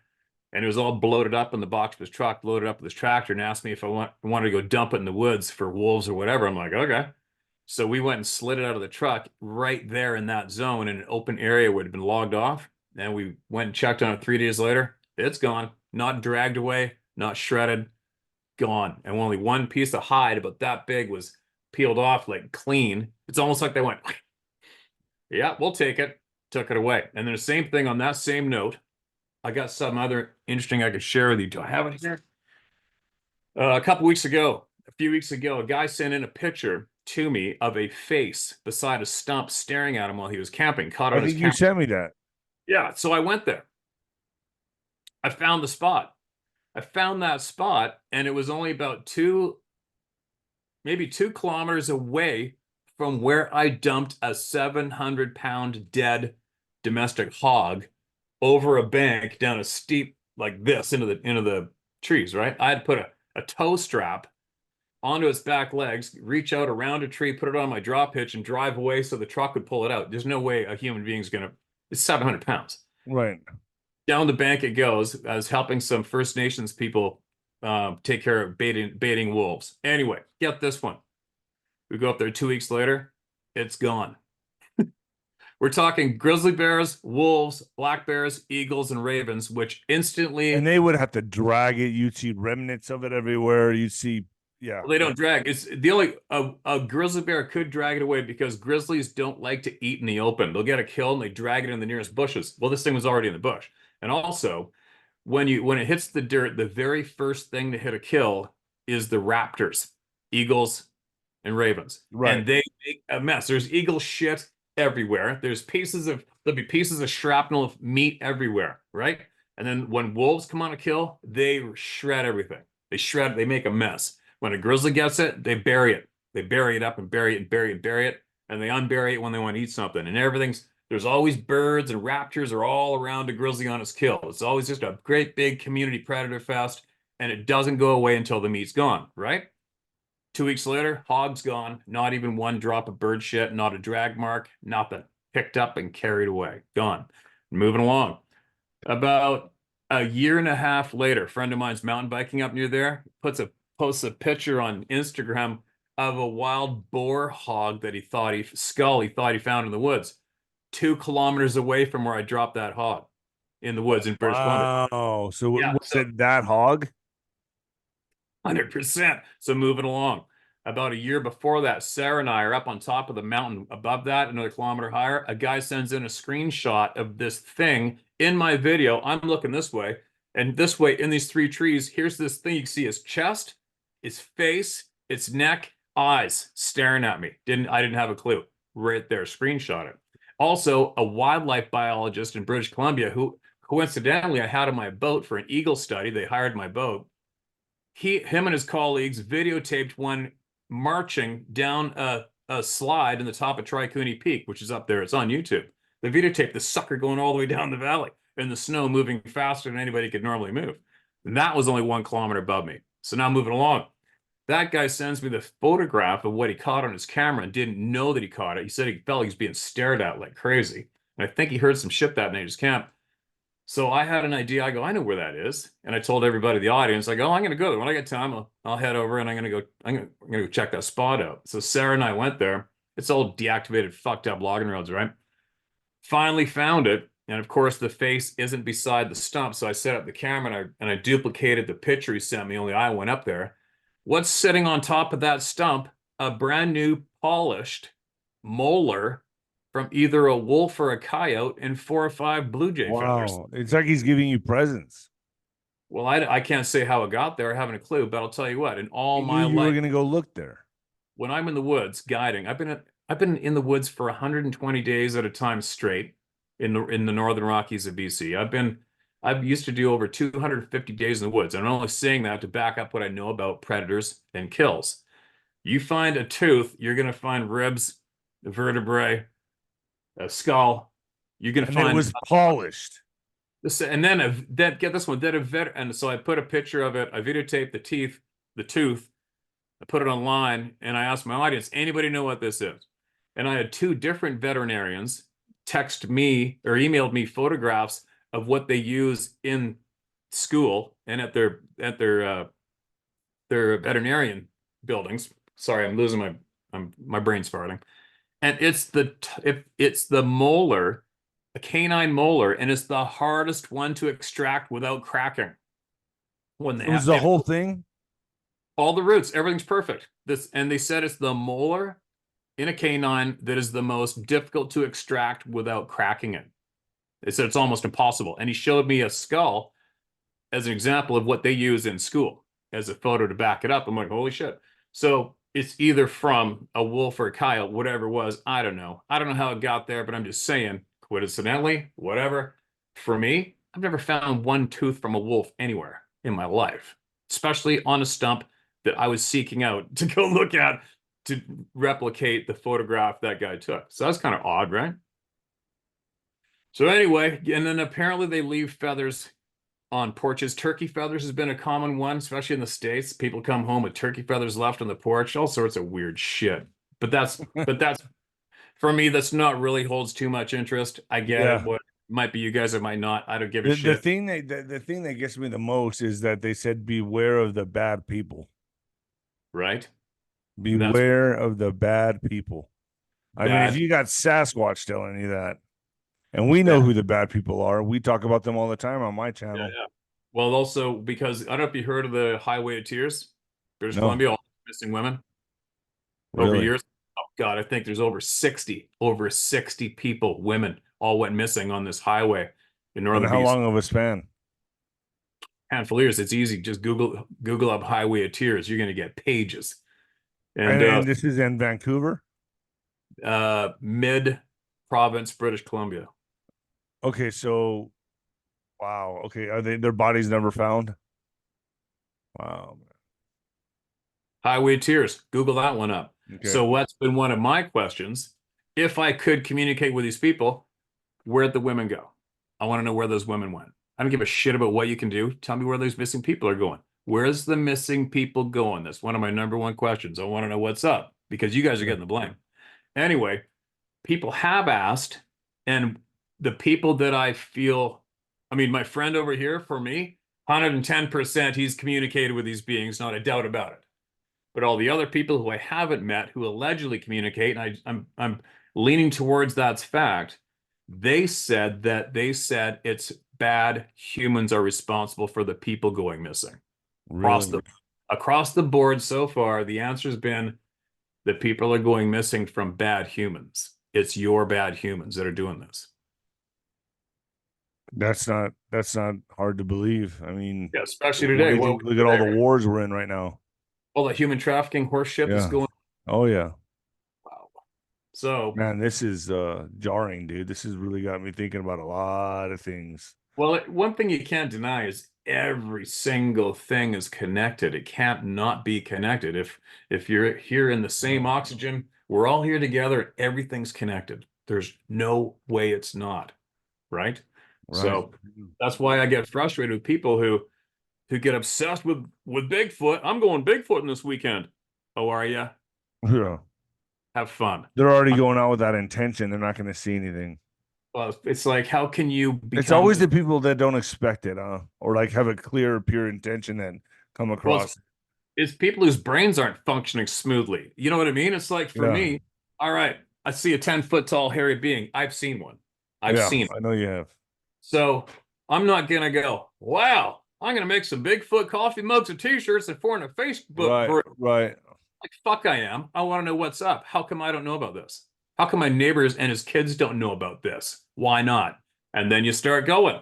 Speaker 2: And it was all bloated up in the box of his truck, loaded up with his tractor, and asked me if I wanted to go dump it in the woods for wolves or whatever. I'm like, okay. So we went and slid it out of the truck right there in that zone in an open area where it had been logged off. And we went and checked on it 3 days later. It's gone. Not dragged away, not shredded, gone. And only one piece of hide about that big was peeled off, like clean. It's almost like they went, yeah, we'll take it. Took it away. And then the same thing on that same note. I got something other interesting I could share with you. Do I have it here? A few weeks ago, a guy sent in a picture to me of a face beside a stump staring at him while he was camping, caught
Speaker 1: I
Speaker 2: on his
Speaker 1: think you
Speaker 2: camera.
Speaker 1: sent me that.
Speaker 2: Yeah, so I went there. I found the spot. I found that spot, and it was only about maybe 2 kilometers away from where I dumped a 700-pound dead domestic hog over a bank down a steep like this into the trees, right? I had put a tow strap onto its back legs, reach out around a tree, put it on my drop hitch, and drive away so the truck would pull it out. There's no way a human being's gonna, it's 700 pounds.
Speaker 1: Right.
Speaker 2: Down the bank it goes. I was helping some First Nations people take care of baiting wolves. Anyway, get this one. We go up there 2 weeks later, it's gone. We're talking grizzly bears, wolves, black bears, eagles, and ravens, which instantly.
Speaker 1: And they would have to drag it. You'd see remnants of it everywhere. You'd see, yeah.
Speaker 2: Well, they don't drag. It's the only a grizzly bear could drag it away because grizzlies don't like to eat in the open. They'll get a kill and they drag it in the nearest bushes. Well, this thing was already in the bush. And also, when it hits the dirt, the very first thing to hit a kill is the raptors, eagles, and ravens.
Speaker 1: Right.
Speaker 2: And they make a mess. There's eagle shit everywhere. There'll be pieces of shrapnel of meat everywhere, right? And then when wolves come on a kill, they shred everything. They make a mess. When a grizzly gets it, they bury it. They bury it up and bury it and bury it and bury it. And they unbury it when they want to eat something. And there's always birds and raptors are all around a grizzly on its kill. It's always just a great big community predator fest. And it doesn't go away until the meat's gone, right? 2 weeks later, hog's gone. Not even one drop of bird shit, not a drag mark, nothing. Picked up and carried away. Gone. Moving along. About a year and a half later, a friend of mine's mountain biking up near there, posts a picture on Instagram of a wild boar hog that he thought he found in the woods, 2 kilometers away from where I dropped that hog in the woods in British Columbia.
Speaker 1: Oh, so was it that hog?
Speaker 2: 100%. So moving along. About a year before that, Sarah and I are up on top of the mountain above that, another kilometer higher. A guy sends in a screenshot of this thing in my video. I'm looking this way, and this way in these 3 trees. Here's this thing. You can see his chest, his face, its neck, eyes staring at me. I didn't have a clue. Right there, screenshot it. Also, a wildlife biologist in British Columbia who coincidentally I had on my boat for an eagle study. They hired my boat. Him and his colleagues videotaped one marching down a slide in the top of 𝗀𝗃𝗁𝗃 Peak, which is up there. It's on YouTube. They videotaped the sucker going all the way down the valley in the snow, moving faster than anybody could normally move. And that was only 1 kilometer above me. So now moving along. That guy sends me the photograph of what he caught on his camera and didn't know that he caught it. He said he felt he was being stared at like crazy. And I think he heard some shit that night at his camp. So I had an idea. I go, I know where that is. And I told everybody in the audience, I go, I'm going to go there. When I get time, I'll head over and I'm going to go check that spot out. So Sarah and I went there. It's all deactivated, fucked up logging roads, right? Finally found it. And of course, the face isn't beside the stump. So I set up the camera and I duplicated the picture he sent me, only I went up there. What's sitting on top of that stump? A brand new polished molar from either a wolf or a coyote and 4 or 5 blue jay feathers.
Speaker 1: Wow. It's like he's giving you presents.
Speaker 2: Well, I can't say how it got there. I haven't a clue, but I'll tell you what, in all my
Speaker 1: You
Speaker 2: life,
Speaker 1: were going to go look there.
Speaker 2: when I'm in the woods guiding, I've been in the woods for 120 days at a time straight in the northern Rockies of BC. I've used to do over 250 days in the woods. And I'm only saying that to back up what I know about predators and kills. You find a tooth, you're going to find ribs, the vertebrae, a skull. You're going to find
Speaker 1: it was polished.
Speaker 2: And then get this one. And so I put a picture of it. I videotaped the tooth. I put it online, and I asked my audience, anybody know what this is? And I had 2 different veterinarians text me or emailed me photographs of what they use in school and at their veterinarian buildings. Sorry, I'm losing my brain's farting. And it's the molar, a canine molar, and it's the hardest one to extract without cracking.
Speaker 1: It was the whole thing?
Speaker 2: All the roots, everything's perfect. And they said it's the molar in a canine that is the most difficult to extract without cracking it. They said it's almost impossible. And he showed me a skull as an example of what they use in school as a photo to back it up. I'm like, holy shit. So It's either from a wolf or a coyote, whatever it was. I don't know. I don't know how it got there, but I'm just saying, coincidentally, whatever. For me, I've never found one tooth from a wolf anywhere in my life, especially on a stump that I was seeking out to go look at to replicate the photograph that guy took. So that's kind of odd, right? So anyway, and then apparently they leave feathers on porches. Turkey feathers has been a common one, especially in the States. People come home with turkey feathers left on the porch, all sorts of weird shit. But that's for me, that's not really holds too much interest. I get it.
Speaker 1: Yeah.
Speaker 2: What might be you guys, it might not. I don't give a
Speaker 1: The
Speaker 2: shit.
Speaker 1: thing the thing that gets me the most is that they said beware of the bad people.
Speaker 2: Right? That's
Speaker 1: Beware of the bad people. I mean, if
Speaker 2: bad.
Speaker 1: you got Sasquatch telling you that, and we know
Speaker 2: Yeah.
Speaker 1: who the bad people are, we talk about them all the time on my
Speaker 2: Yeah,
Speaker 1: channel.
Speaker 2: yeah. Well, also because I don't know if you heard of the Highway of Tears, British
Speaker 1: No,
Speaker 2: Columbia, all missing women over
Speaker 1: really.
Speaker 2: years. Oh God, I think there's over 60 people, women, all went missing on this highway in
Speaker 1: And
Speaker 2: northern
Speaker 1: how
Speaker 2: BC.
Speaker 1: long of a span?
Speaker 2: Handful of years. It's easy. Just Google up Highway of Tears. You're gonna get pages. And
Speaker 1: And this is in Vancouver.
Speaker 2: mid province, British Columbia.
Speaker 1: Okay, so wow. Okay, are they their bodies never found? Wow.
Speaker 2: Highway of Tears. Google that one up.
Speaker 1: Okay.
Speaker 2: So what's been one of my questions? If I could communicate with these people, where'd the women go? I want to know where those women went. I don't give a shit about what you can do. Tell me where those missing people are going. Where's the missing people going? That's one of my number one questions. I want to know what's up because you guys are getting the blame. Anyway, people have asked, and the people that I feel, I mean, my friend over here, for me, 110%, he's communicated with these beings, not a doubt about it. But all the other people who I haven't met, who allegedly communicate, and I'm leaning towards that's fact. They said it's bad humans are responsible for the people going missing. Across
Speaker 1: Really?
Speaker 2: the across the board so far, the answer's been that people are going missing from bad humans. It's your bad humans that are doing this.
Speaker 1: That's not hard to believe. I mean,
Speaker 2: Yeah, especially
Speaker 1: what do
Speaker 2: today.
Speaker 1: you
Speaker 2: Well,
Speaker 1: think? Look at all
Speaker 2: today,
Speaker 1: the
Speaker 2: right?
Speaker 1: wars we're in right now.
Speaker 2: All the human trafficking horse shit that's
Speaker 1: Yeah.
Speaker 2: going.
Speaker 1: Oh yeah.
Speaker 2: Wow. So,
Speaker 1: Man, this is jarring, dude. This has really got me thinking about a lot of things.
Speaker 2: well, one thing you can't deny is every single thing is connected. It can't not be connected. If you're here in the same oxygen, we're all here together. Everything's connected. There's no way it's not, right?
Speaker 1: Right.
Speaker 2: So that's why I get frustrated with people who get obsessed with Bigfoot. I'm going Bigfooting this weekend. Oh, are you?
Speaker 1: Yeah.
Speaker 2: Have fun.
Speaker 1: They're already going out with that intention. They're not going to see anything.
Speaker 2: Well, it's like, how can you
Speaker 1: It's always
Speaker 2: become?
Speaker 1: the people that don't expect it, or like have a clear, pure intention that come
Speaker 2: Well,
Speaker 1: across.
Speaker 2: it's people whose brains aren't functioning smoothly. You know what I mean? It's like for
Speaker 1: Yeah.
Speaker 2: me, all right, I see a 10-foot tall hairy being. I've seen one. I've
Speaker 1: Yeah.
Speaker 2: seen it.
Speaker 1: I know you have.
Speaker 2: So I'm not gonna go, wow, I'm gonna make some Bigfoot coffee mugs and t-shirts and form a Facebook
Speaker 1: Right.
Speaker 2: group.
Speaker 1: Right.
Speaker 2: Like, fuck I am. I want to know what's up. How come I don't know about this? How come my neighbors and his kids don't know about this? Why not? And then you start going.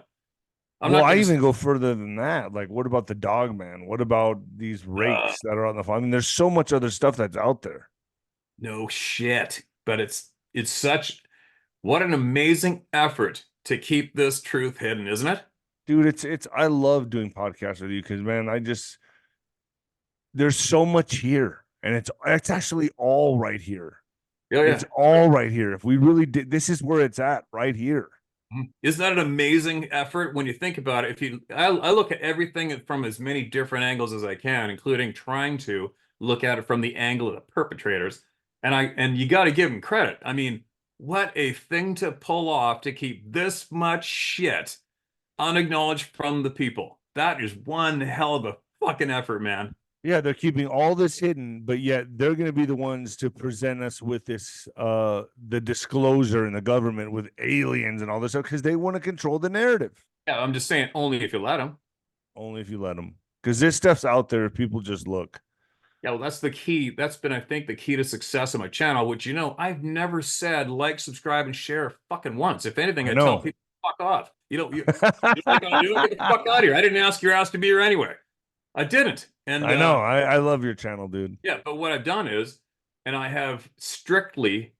Speaker 2: I'm
Speaker 1: Well,
Speaker 2: not
Speaker 1: I
Speaker 2: gonna
Speaker 1: even go further than that. Like, what about the dog man? What about these rakes that are on the farm? I mean, there's so much other stuff that's out there.
Speaker 2: no shit. But it's such what an amazing effort to keep this truth hidden, isn't it?
Speaker 1: Dude, it's I love doing podcasts with you because man, there's so much here. And it's actually all right here.
Speaker 2: Yeah,
Speaker 1: It's
Speaker 2: yeah.
Speaker 1: all right here. If we really did, this is where it's at, right here.
Speaker 2: Isn't that an amazing effort when you think about it? I look at everything from as many different angles as I can, including trying to look at it from the angle of the perpetrators. And you got to give them credit. I mean, what a thing to pull off to keep this much shit unacknowledged from the people. That is one hell of a fucking effort, man.
Speaker 1: Yeah, they're keeping all this hidden, but yet they're going to be the ones to present us with this the disclosure in the government with aliens and all this stuff because they want to control the narrative.
Speaker 2: Yeah, I'm just saying, only if you let them.
Speaker 1: Only if you let them. Because this stuff's out there if people just look.
Speaker 2: Yeah, well, that's the key. That's been, I think, the key to success of my channel, which, I've never said like, subscribe, and share fucking once. If anything,
Speaker 1: I
Speaker 2: I tell
Speaker 1: know.
Speaker 2: people, fuck off. You know what I'm gonna do? Get the fuck out of here. I didn't ask your ass to be here anyway. I didn't. And
Speaker 1: I know. I love your channel, dude.
Speaker 2: yeah, but what I've done is, and I have strictly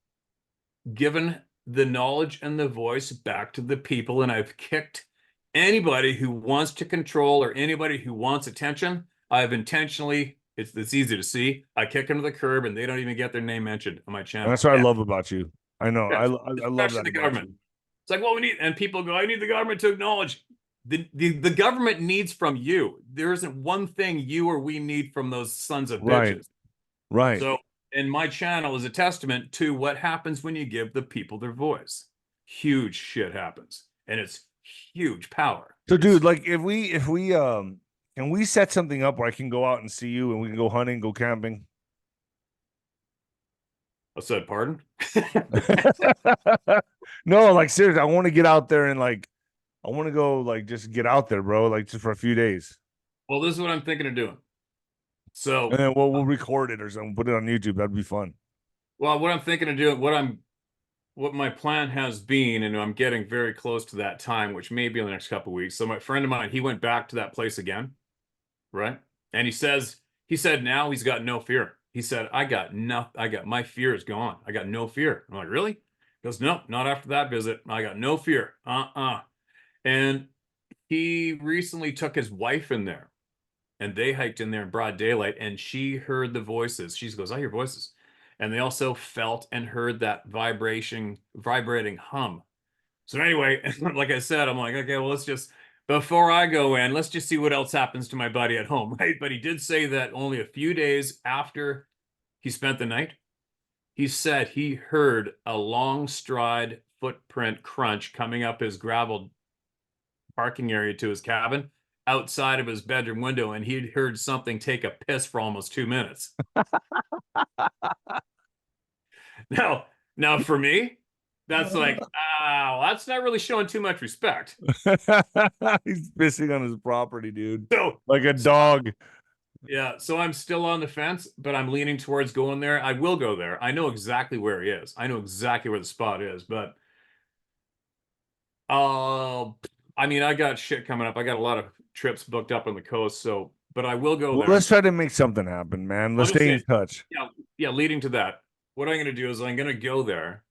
Speaker 2: given the knowledge and the voice back to the people, and I've kicked anybody who wants to control or anybody who wants attention. I've intentionally, it's easy to see, I kick them to the curb and they don't even get their name mentioned on my
Speaker 1: And
Speaker 2: channel.
Speaker 1: that's what I
Speaker 2: Yeah,
Speaker 1: love about you. I know.
Speaker 2: yeah,
Speaker 1: I love
Speaker 2: especially
Speaker 1: that
Speaker 2: the
Speaker 1: about
Speaker 2: government.
Speaker 1: you.
Speaker 2: It's like, well, we need, and people go, I need the government to acknowledge. The government needs from you. There isn't one thing you or we need from those sons of
Speaker 1: Right.
Speaker 2: bitches.
Speaker 1: Right.
Speaker 2: So, and my channel is a testament to what happens when you give the people their voice. Huge shit happens, and it's huge power.
Speaker 1: So,
Speaker 2: It's,
Speaker 1: dude, like if we can we set something up where I can go out and see you and we can go hunting, go camping?
Speaker 2: I said, pardon?
Speaker 1: No, like seriously, I want to get out there and like I want to go like just get out there, bro, like just for a few days.
Speaker 2: Well, this is what I'm thinking of doing.
Speaker 1: And
Speaker 2: So,
Speaker 1: then we'll record it or something, put it on YouTube. That'd be fun.
Speaker 2: well, what I'm thinking of doing, what my plan has been, and I'm getting very close to that time, which may be in the next couple of weeks. So, my friend of mine, he went back to that place again, right? And he said now he's got no fear. He said, my fear is gone. I got no fear. I'm like, really? He goes, no, not after that visit. I got no fear. And he recently took his wife in there and they hiked in there in broad daylight and she heard the voices. She goes, I hear voices. And they also felt and heard that vibrating hum. So anyway, like I said, I'm like, okay, well, before I go in, let's just see what else happens to my buddy at home, right? But he did say that only a few days after he spent the night, he said he heard a long stride footprint crunch coming up his gravel parking area to his cabin outside of his bedroom window, and he'd heard something take a piss for almost 2 minutes. Now for me, that's like, that's not really showing too much respect.
Speaker 1: He's pissing on his property, dude.
Speaker 2: So,
Speaker 1: Like a dog.
Speaker 2: yeah, so I'm still on the fence, but I'm leaning towards going there. I will go there. I know exactly where he is. I know exactly where the spot is, but I mean, I got shit coming up. I got a lot of trips booked up on the coast, so but I will go
Speaker 1: Well,
Speaker 2: there.
Speaker 1: let's try to make something happen, man. Let's stay in touch.
Speaker 2: Yeah, leading to that, what I'm gonna do is I'm gonna go there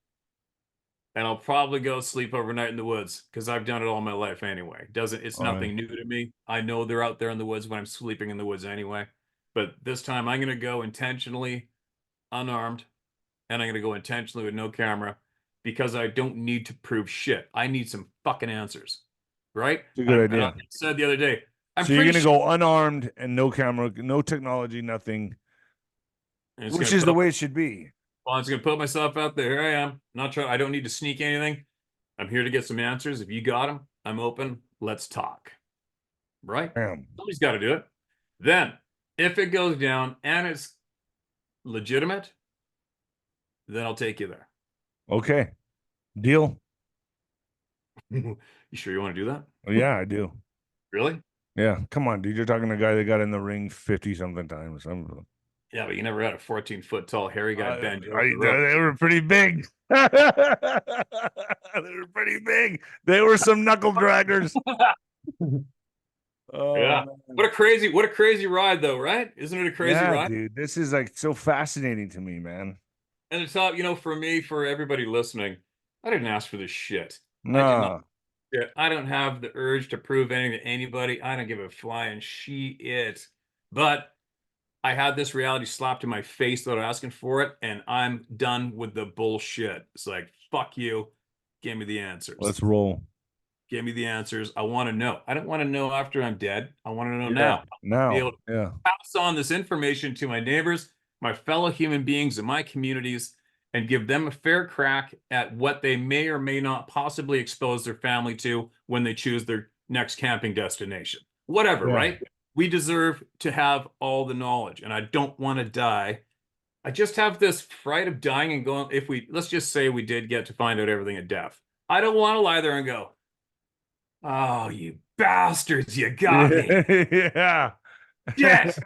Speaker 2: and I'll probably go sleep overnight in the woods because I've done it all my life anyway. It's
Speaker 1: All right.
Speaker 2: nothing new to me. I know they're out there in the woods when I'm sleeping in the woods anyway. But this time I'm gonna go intentionally unarmed and I'm gonna go intentionally with no camera because I don't need to prove shit. I need some fucking answers. Right?
Speaker 1: It's a good idea.
Speaker 2: I said the other day,
Speaker 1: So you're gonna go unarmed and no camera, no technology, nothing, which is the way it should be.
Speaker 2: Well, I'm just gonna put myself out there. Here I am. Not trying. I don't need to sneak anything. I'm here to get some answers. If you got them, I'm open. Let's talk. Right?
Speaker 1: Damn.
Speaker 2: Somebody's got to do it. Then, if it goes down and it's legitimate, then I'll take you there.
Speaker 1: Okay. Deal.
Speaker 2: You sure you want to do that?
Speaker 1: Oh, yeah, I do.
Speaker 2: Really?
Speaker 1: Yeah. Come on, dude. You're talking to a guy that got in the ring 50 something times.
Speaker 2: Yeah, but you never had a 14-foot tall hairy guy bend you over the
Speaker 1: they
Speaker 2: rope.
Speaker 1: were pretty big. They were pretty big. They were some knuckle draggers. Oh,
Speaker 2: Yeah.
Speaker 1: man.
Speaker 2: What a crazy ride though, right? Isn't it a crazy ride?
Speaker 1: Dude. This is like so fascinating to me, man.
Speaker 2: And it's not, for me, for everybody listening, I didn't ask for this shit.
Speaker 1: No.
Speaker 2: I did not. Yeah, I don't have the urge to prove anything to anybody. I don't give a flying shit. But I had this reality slapped in my face without asking for it, and I'm done with the bullshit. It's like, fuck you. Give me the answers.
Speaker 1: Let's roll.
Speaker 2: Give me the answers. I want to know. I don't want to know after I'm dead. I want to know now.
Speaker 1: Now.
Speaker 2: Be able to
Speaker 1: Yeah.
Speaker 2: pass on this information to my neighbors, my fellow human beings in my communities, and give them a fair crack at what they may or may not possibly expose their family to when they choose their next camping destination. Whatever, right? We deserve to have all the knowledge, and I don't want to die. I just have this fright of dying and going, let's just say we did get to find out everything at death. I don't want to lie there and go, oh, you bastards, you got me.
Speaker 1: Yeah.
Speaker 2: Yes.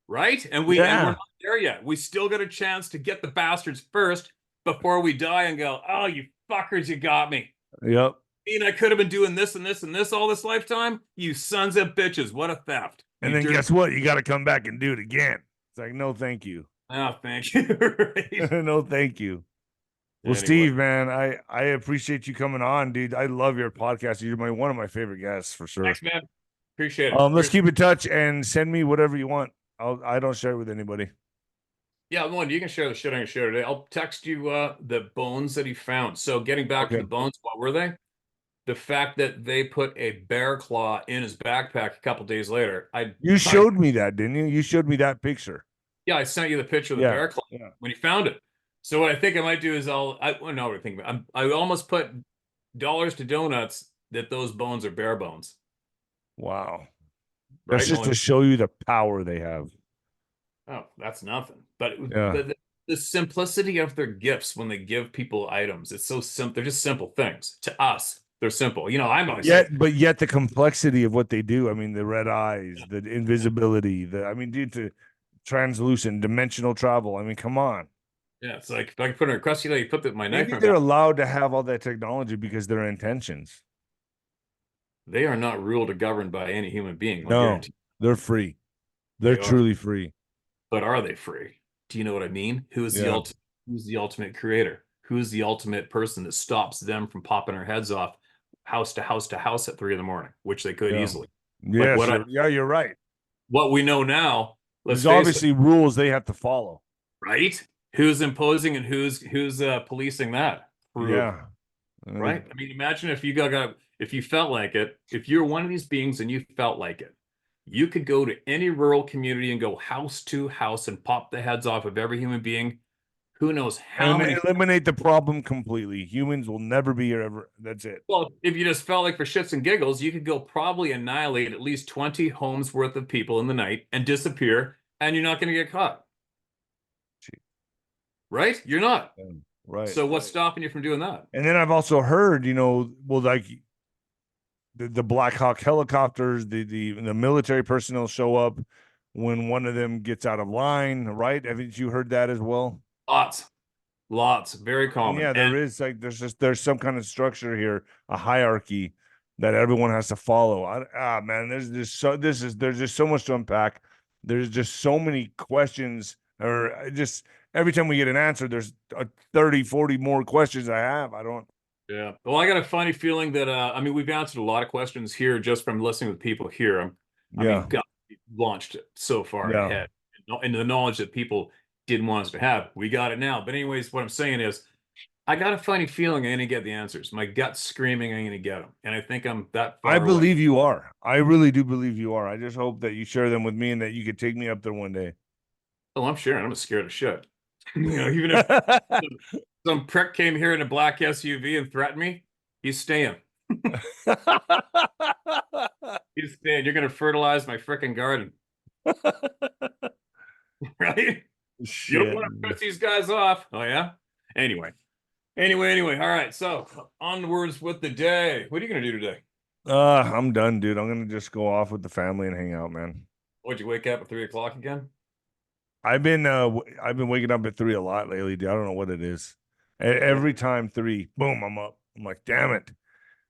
Speaker 2: Right? And we're not there yet. We still got a chance to get the bastards first before we die and go, oh, you fuckers, you got me.
Speaker 1: Yep.
Speaker 2: mean I could have been doing this and this and this all this lifetime? You sons of bitches. What a theft.
Speaker 1: And
Speaker 2: You
Speaker 1: then
Speaker 2: dirty-
Speaker 1: guess what? You got to come back and do it again. It's like, no, thank you.
Speaker 2: Oh, thank you. Right.
Speaker 1: No, thank you. Well,
Speaker 2: Anyway.
Speaker 1: Steve, man, I appreciate you coming on, dude. I love your podcast. You're one of my favorite guests for sure.
Speaker 2: Thanks, man. Appreciate it.
Speaker 1: Let's keep in touch and send me whatever you want. I don't share it with anybody.
Speaker 2: Yeah, one, you can share the shit I'm gonna share today. I'll text you the bones that he found. So getting back to the bones, what were they? The fact that they put a bear claw in his backpack a couple days later.
Speaker 1: You showed me that, didn't you? You showed me that picture.
Speaker 2: Yeah, I sent you the picture of the bear claw when he found it. So what I think I might do is I know what I think. I almost put dollars to donuts that those bones are bear bones.
Speaker 1: Wow.
Speaker 2: Right?
Speaker 1: That's just to show you the power they have.
Speaker 2: Oh, that's nothing. But the simplicity of their gifts when they give people items, it's so simple. They're just simple things. To us, they're simple. You know, I'm always
Speaker 1: but yet the complexity of what they do. I mean, the red eyes, the invisibility, dude, to translucent dimensional travel. I mean, come on.
Speaker 2: Yeah, it's like if I can put it across, you put my knife.
Speaker 1: Maybe they're allowed to have all that technology because their intentions.
Speaker 2: They are not ruled or governed by any human being.
Speaker 1: No, they're free. They're truly free.
Speaker 2: But are they free? Do you know what I mean? Who's the ultimate creator? Who's the ultimate person that stops them from popping their heads off house to house to house at 3 a.m, which they could easily.
Speaker 1: Yeah, you're right.
Speaker 2: What we know now,
Speaker 1: there's obviously rules they have to follow.
Speaker 2: Right? Who's imposing and who's policing that?
Speaker 1: Yeah.
Speaker 2: Right? I mean, imagine if you felt like it, if you're one of these beings and you felt like it, you could go to any rural community and go house to house and pop the heads off of every human being. Who knows how many?
Speaker 1: Eliminate the problem completely. Humans will never be here ever. That's it.
Speaker 2: Well, if you just felt like for shits and giggles, you could go probably annihilate at least 20 homes worth of people in the night and disappear, and you're not going to get caught. Right? You're not.
Speaker 1: Right.
Speaker 2: So what's stopping you from doing that?
Speaker 1: And then I've also heard, like the Black Hawk helicopters, the military personnel show up when one of them gets out of line, right? Haven't you heard that as well?
Speaker 2: Lots, very common.
Speaker 1: Yeah, there is there's some kind of structure here, a hierarchy that everyone has to follow. Man, there's just so much to unpack. There's just so many questions, or just every time we get an answer, there's 30, 40 more questions I have.
Speaker 2: Yeah. Well, I got a funny feeling that we've answered a lot of questions here just from listening to people here. Got launched so far ahead, and the knowledge that people didn't want us to have, we got it now. But anyways, what I'm saying is, I got a funny feeling I'm gonna get the answers. My gut's screaming I'm gonna get them, and I think I'm that far.
Speaker 1: I believe you are. I really do believe you are. I just hope that you share them with me and that you could take me up there one day.
Speaker 2: Oh, I'm sharing. I'm scared of shit. Even if some prick came here in a black SUV and threatened me, he's staying. He's staying. You're gonna fertilize my freaking garden. Right?
Speaker 1: Shit.
Speaker 2: You don't want to piss these guys off. Oh yeah. Anyway. All right. So onwards with the day. What are you gonna do today?
Speaker 1: I'm done, dude. I'm gonna just go off with the family and hang out, man.
Speaker 2: Would you wake up at 3 o'clock again?
Speaker 1: I've been waking up at 3 a lot lately, dude. I don't know what it is. Every time 3, boom, I'm up. I'm like, damn it.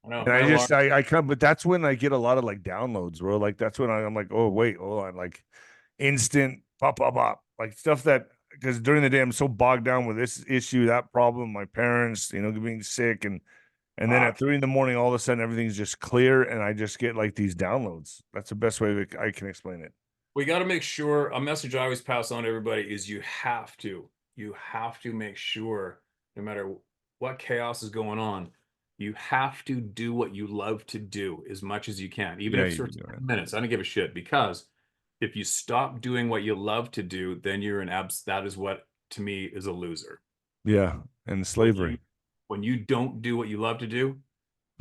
Speaker 1: I know. And I come, but that's when I get a lot of like downloads, bro. Like that's when I'm like, oh wait, hold on, like instant pop, like stuff that, because during the day I'm so bogged down with this issue, that problem, my parents, being sick, and then at 3 a.m, all of a sudden everything's just clear, and I just get like these downloads. That's the best way that I can explain it.
Speaker 2: We got to make sure, a message I always pass on to everybody is you have to make sure, no matter what chaos is going on, you have to do what you love to do as much as you can, even if it's 10 minutes. I don't give a shit, because if you stop doing what you love to do, then you're that is what, to me, is a loser.
Speaker 1: Yeah, and slavery.
Speaker 2: When you don't do what you love to do,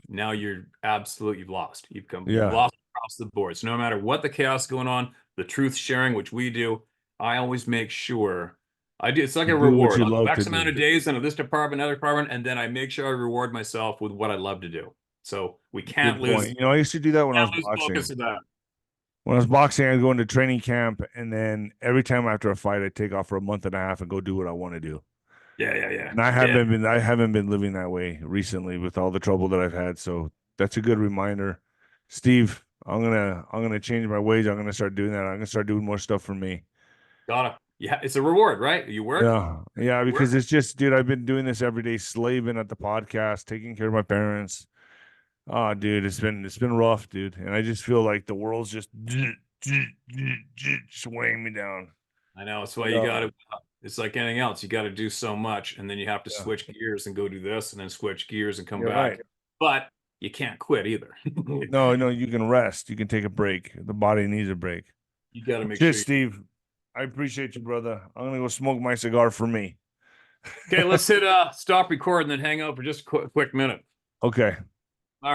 Speaker 2: now you've lost. You've
Speaker 1: lost
Speaker 2: across the board. So no matter what the chaos is going on, the truth sharing, which we do, I always make sure I do. It's like a reward. X amount of days into this department, other department, and then I make sure I reward myself with what I love to do. So we can't lose.
Speaker 1: I used to do that when I was boxing. When I was boxing, I'd go into training camp, and then every time after a fight, I'd take off for a month and a half and go do what I want to do.
Speaker 2: Yeah.
Speaker 1: And I haven't been living that way recently with all the trouble that I've had. So that's a good reminder. Steve, I'm gonna change my ways. I'm gonna start doing that. I'm gonna start doing more stuff for me.
Speaker 2: Gotta. Yeah, it's a reward, right? You work.
Speaker 1: Yeah,
Speaker 2: You
Speaker 1: because
Speaker 2: work.
Speaker 1: it's just, dude, I've been doing this every day, slaving at the podcast, taking care of my parents. Oh, dude, it's been rough, dude. And I just feel like the world's just just weighing me down.
Speaker 2: I know. That's why you
Speaker 1: Yeah,
Speaker 2: gotta. It's like anything else. You got to do so much, and then you have to
Speaker 1: yeah,
Speaker 2: switch gears and go do this, and then switch gears and come
Speaker 1: you're
Speaker 2: back.
Speaker 1: right.
Speaker 2: But you can't quit either.
Speaker 1: No, you can rest. You can take a break. The body needs a break.
Speaker 2: You got to make
Speaker 1: Cheers,
Speaker 2: sure.
Speaker 1: Steve. I appreciate you, brother. I'm gonna go smoke my cigar for me.
Speaker 2: Okay, let's hit stop recording, then hang out for just a quick minute.
Speaker 1: Okay.